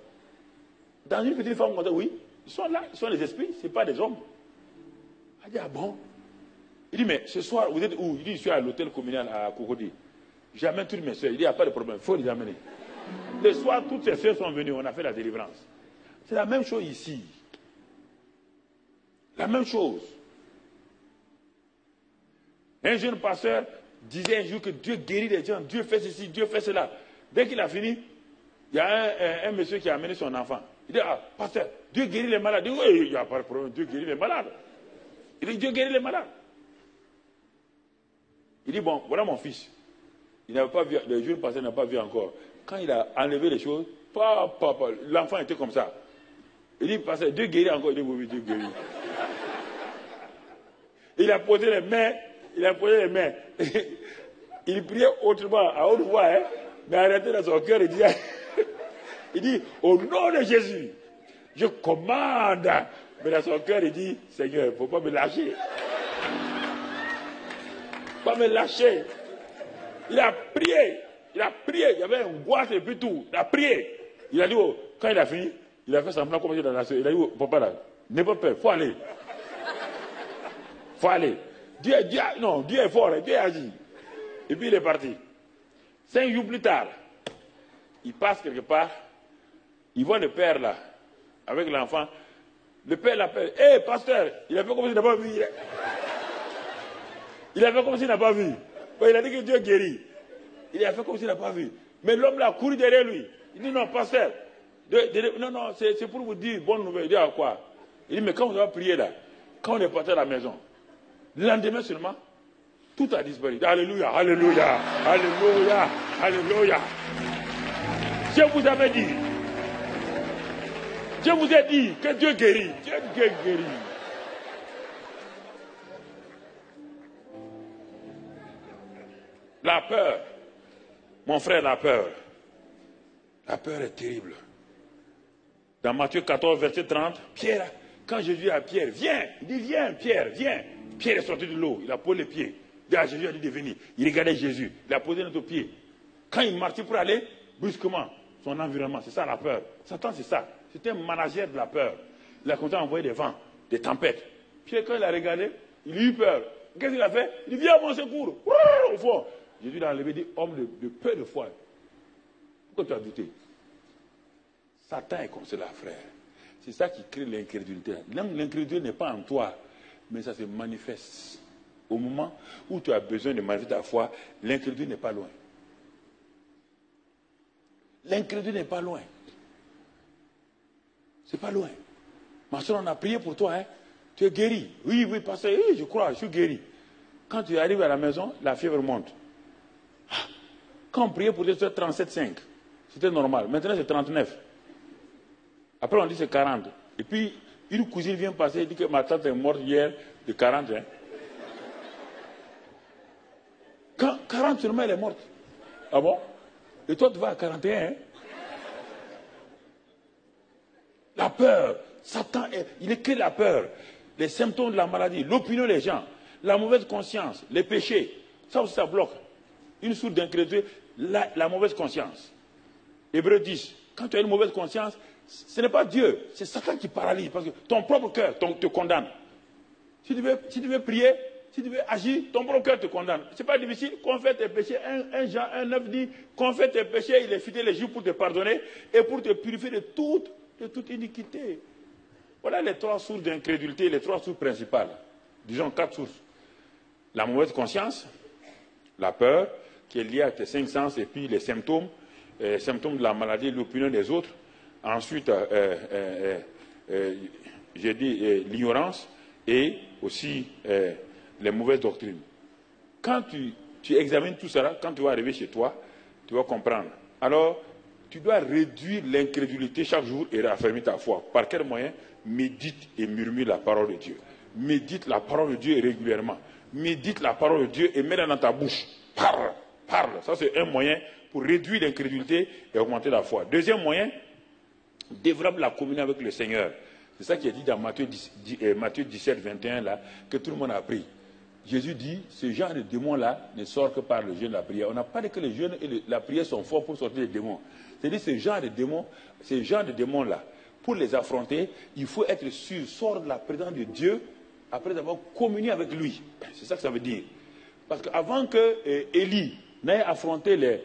Dans une petite forme, oui, ils sont là, ils sont les esprits, ce n'est pas des hommes. Elle dit, ah bon? Il dit, mais ce soir, vous êtes où? Il dit, je suis à l'hôtel communal à Cocody. J'amène toutes mes soeurs. Il dit, il n'y a pas de problème, il faut les amener. Le soir, toutes ces soeurs sont venues, on a fait la délivrance. C'est la même chose ici. La même chose. Un jeune pasteur disait un jour que Dieu guérit les gens, Dieu fait ceci, Dieu fait cela. Dès qu'il a fini, il y a un monsieur qui a amené son enfant. Il dit, ah, pasteur, Dieu guérit les malades. Il dit, oui, il n'y a pas de problème, Dieu guérit les malades. Il dit, Dieu guérit les malades. Il dit, bon, voilà mon fils. Il n'avait pas vu, le jeune pasteur n'a pas vu encore. Quand il a enlevé les choses, l'enfant était comme ça. Il dit, pasteur, Dieu guérit encore. Il dit, oui, Dieu guérit. Il a posé les mains. Il priait autrement, à haute voix, hein, mais arrêté dans son cœur, il dit, au nom de Jésus, je commande. Mais dans son cœur, il dit, Seigneur, il ne faut pas me lâcher. Pas me lâcher. Il a prié, il y avait une boîte et puis tout, il a prié. Il a dit, oh, quand il a fini, il a fait semblant comme dans la soeur. Il a dit, oh, papa là, n'aie pas peur, il faut aller. Il faut aller. Dieu est fort, Dieu agit. Et puis il est parti. 5 jours plus tard, il passe quelque part, il voit le père là, avec l'enfant. Le père l'appelle, hé pasteur, il a fait comme s'il n'a pas vu. Il a fait comme s'il n'a pas vu. Il a dit que Dieu guérit. Il a fait comme s'il n'a pas vu. Mais l'homme là a couru derrière lui. Il dit non, pasteur, non, c'est pour vous dire bonne nouvelle. Il dit à quoi? Il dit, mais quand on a prié là, quand on est parti à la maison, le lendemain seulement, tout a disparu. Alléluia, alléluia, alléluia, alléluia. Je vous avais dit, je vous ai dit que Dieu guérit. Dieu guérit. La peur, mon frère, la peur est terrible. Dans Matthieu 14, verset 30, Pierre, quand Jésus dit à Pierre, viens, il dit, viens, Pierre, viens. Pierre est sorti de l'eau, il a posé les pieds. Jésus a dit de venir. Il regardait Jésus, il a posé notre pied. Quand il marchait pour aller, brusquement, son environnement, c'est ça la peur. Satan, c'est ça. C'était un manager de la peur. Il a commencé à envoyer des vents, des tempêtes. Pierre, quand il a regardé, il a eu peur. Qu'est-ce qu'il a fait? Il dit, viens à mon secours. Au fond. Jésus l'a enlevé, dit, homme de peu de foi. Pourquoi tu as douté? Satan est comme cela, frère. C'est ça qui crée l'incrédulité. L'incrédulité n'est pas en toi, mais ça se manifeste. Au moment où tu as besoin de manifester ta foi, l'incrédulité n'est pas loin. L'incrédulité n'est pas loin. C'est pas loin. Ma soeur, on a prié pour toi, hein? Tu es guéri. Oui, pasteur, oui, je crois, je suis guéri. Quand tu arrives à la maison, la fièvre monte. Quand on priait pour toi, c'était 37,5. C'était normal. Maintenant, c'est 39. Après, on dit c'est 40. Et puis, une cousine vient passer et dit que ma tante est morte hier de 40. Hein. Quand 40 seulement, elle est morte. Ah bon? Et toi, tu vas à 41. Hein? La peur. Satan, il crée la peur. Les symptômes de la maladie, l'opinion des gens, la mauvaise conscience, les péchés. Ça aussi, ça bloque. Une source d'incrédulité, la mauvaise conscience. Hébreux 10. Quand tu as une mauvaise conscience, ce n'est pas Dieu, c'est Satan qui paralyse. Parce que ton propre cœur te condamne. Si tu veux prier, si tu veux agir, ton propre cœur te condamne. Ce n'est pas difficile. Confesse tes péchés. 1 Jean 1,9 dit, confesse tes péchés, il est fidèle les jours pour te pardonner et pour te purifier de toute iniquité. Voilà les 3 sources d'incrédulité, les 3 sources principales. Disons 4 sources. La mauvaise conscience, la peur, qui est liée à tes 5 sens, et puis les symptômes de la maladie, l'opinion des autres. Ensuite, j'ai dit l'ignorance et aussi les mauvaises doctrines. Quand tu examines tout cela, quand tu vas arriver chez toi, tu vas comprendre. Alors, tu dois réduire l'incrédulité chaque jour et raffermir ta foi. Par quel moyen? Médite et murmure la parole de Dieu. Médite la parole de Dieu régulièrement. Médite la parole de Dieu et mets-la dans ta bouche. Parle. Ça, c'est un moyen pour réduire l'incrédulité et augmenter la foi. Deuxième moyen, développe la communion avec le Seigneur. C'est ça qui est dit dans Matthieu 17, 21, là, que tout le monde a appris. Jésus dit, ce genre de démons-là ne sort que par le jeûne et la prière. On n'a pas dit que le jeûne et la prière sont forts pour sortir les démons. C'est-à-dire, ce genre de démons-là, pour les affronter, il faut être sûr, sort de la présence de Dieu après avoir communié avec lui. C'est ça que ça veut dire. Parce qu'avant que Élie n'ait affronté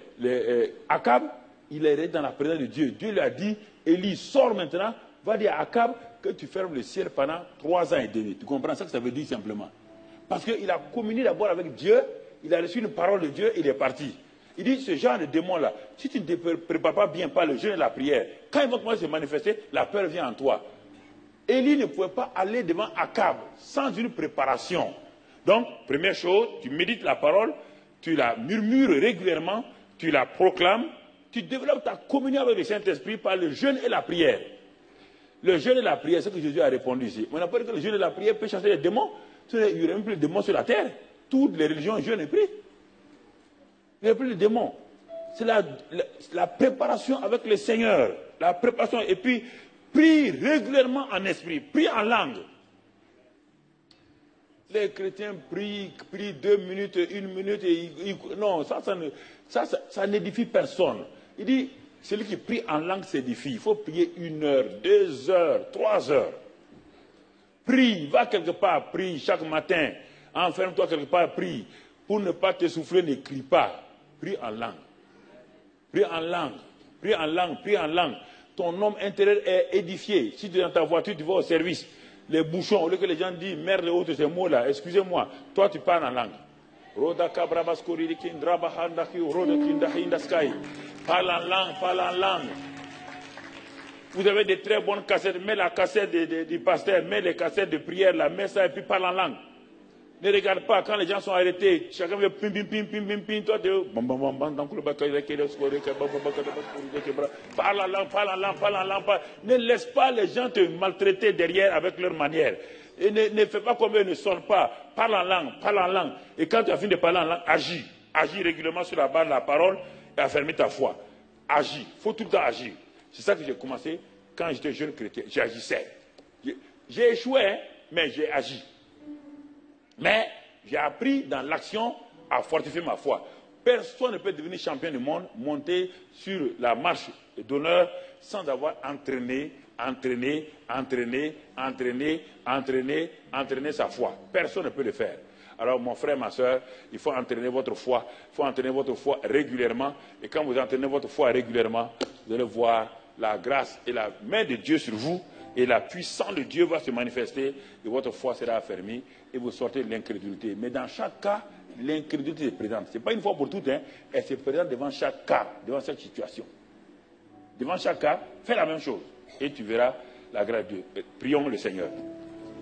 Akab, il est dans la présence de Dieu. Dieu lui a dit, Élie, sors maintenant, va dire à Akab que tu fermes le ciel pendant 3 ans et demi. Tu comprends ça que ça veut dire simplement? Parce qu'il a communié d'abord avec Dieu, il a reçu une parole de Dieu, il est parti. Il dit, ce genre de démon-là, si tu ne te prépares pas bien par le jeûne et la prière, quand ils vont commencer à se manifester, la peur vient en toi. Élie ne pouvait pas aller devant Akab sans une préparation. Donc, première chose, tu médites la parole, tu la murmures régulièrement, tu la proclames, tu développes ta communion avec le Saint-Esprit par le jeûne et la prière. Le jeûne et la prière, c'est ce que Jésus a répondu ici. On n'a pas dit que le jeûne et la prière peut chasser les démons. Il n'y aurait même plus de démons sur la terre. Toutes les religions jeûnent et prient. Il n'y a plus de démons. C'est la préparation avec le Seigneur. La préparation. Et puis, prie régulièrement en esprit. Prie en langue. Les chrétiens prient 2 minutes, 1 minute. Non, ça n'édifie personne. Il dit, celui qui prie en langue s'édifie. Il faut prier 1 heure, 2 heures, 3 heures. Prie, va quelque part, prie chaque matin. Enferme-toi quelque part, prie. Pour ne pas t'essouffler, ne crie pas. Prie en langue. Prie en langue. Prie en langue. Prie en langue. Ton homme intérieur est édifié. Si tu es dans ta voiture, tu vas au service. Les bouchons, au lieu que les gens disent merde et autres, ces mots-là, excusez-moi, toi tu parles en langue. Parle en langue, parle en langue. Vous avez des très bonnes cassettes, mets la cassette du pasteur, mets les cassettes de prière, la mets ça et puis parle en langue. Ne regarde pas, quand les gens sont arrêtés, chacun veut pim, pim, pim, pim, pim, pim, toi tu parle en langue, parle en langue, parle en langue. Ne laisse pas les gens te maltraiter derrière avec leur manière. Et ne fais pas comme eux, ne sonne pas. Parle en langue, parle en langue. Et quand tu as fini de parler en langue, agis. Agis régulièrement sur la base de la parole et affermis ta foi. Agis. Il faut tout le temps agir. C'est ça que j'ai commencé quand j'étais jeune chrétien. J'agissais. J'ai échoué, mais j'ai agi. Mais j'ai appris dans l'action à fortifier ma foi. Personne ne peut devenir champion du monde, monter sur la marche d'honneur sans avoir entraîné sa foi. Personne ne peut le faire. Alors mon frère, ma soeur, il faut entraîner votre foi. Il faut entraîner votre foi régulièrement. Et quand vous entraînez votre foi régulièrement, vous allez voir la grâce et la main de Dieu sur vous. Et la puissance de Dieu va se manifester et votre foi sera affermie et vous sortez de l'incrédulité. Mais dans chaque cas, l'incrédulité est présente. Ce n'est pas une fois pour toutes, hein. Elle se présente devant chaque cas, devant chaque situation. Devant chaque cas, fais la même chose et tu verras la grâce de Dieu. Prions le Seigneur.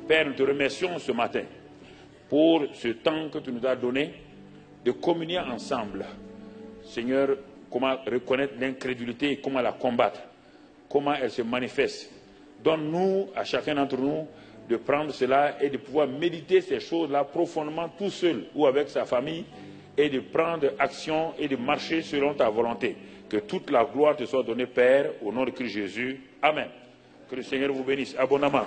Père, nous te remercions ce matin pour ce temps que tu nous as donné de communier ensemble. Seigneur, comment reconnaître l'incrédulité et comment la combattre. Comment elle se manifeste. Donne-nous, à chacun d'entre nous, de prendre cela et de pouvoir méditer ces choses-là profondément tout seul ou avec sa famille et de prendre action et de marcher selon ta volonté. Que toute la gloire te soit donnée, Père, au nom de Christ Jésus. Amen. Que le Seigneur vous bénisse abondamment.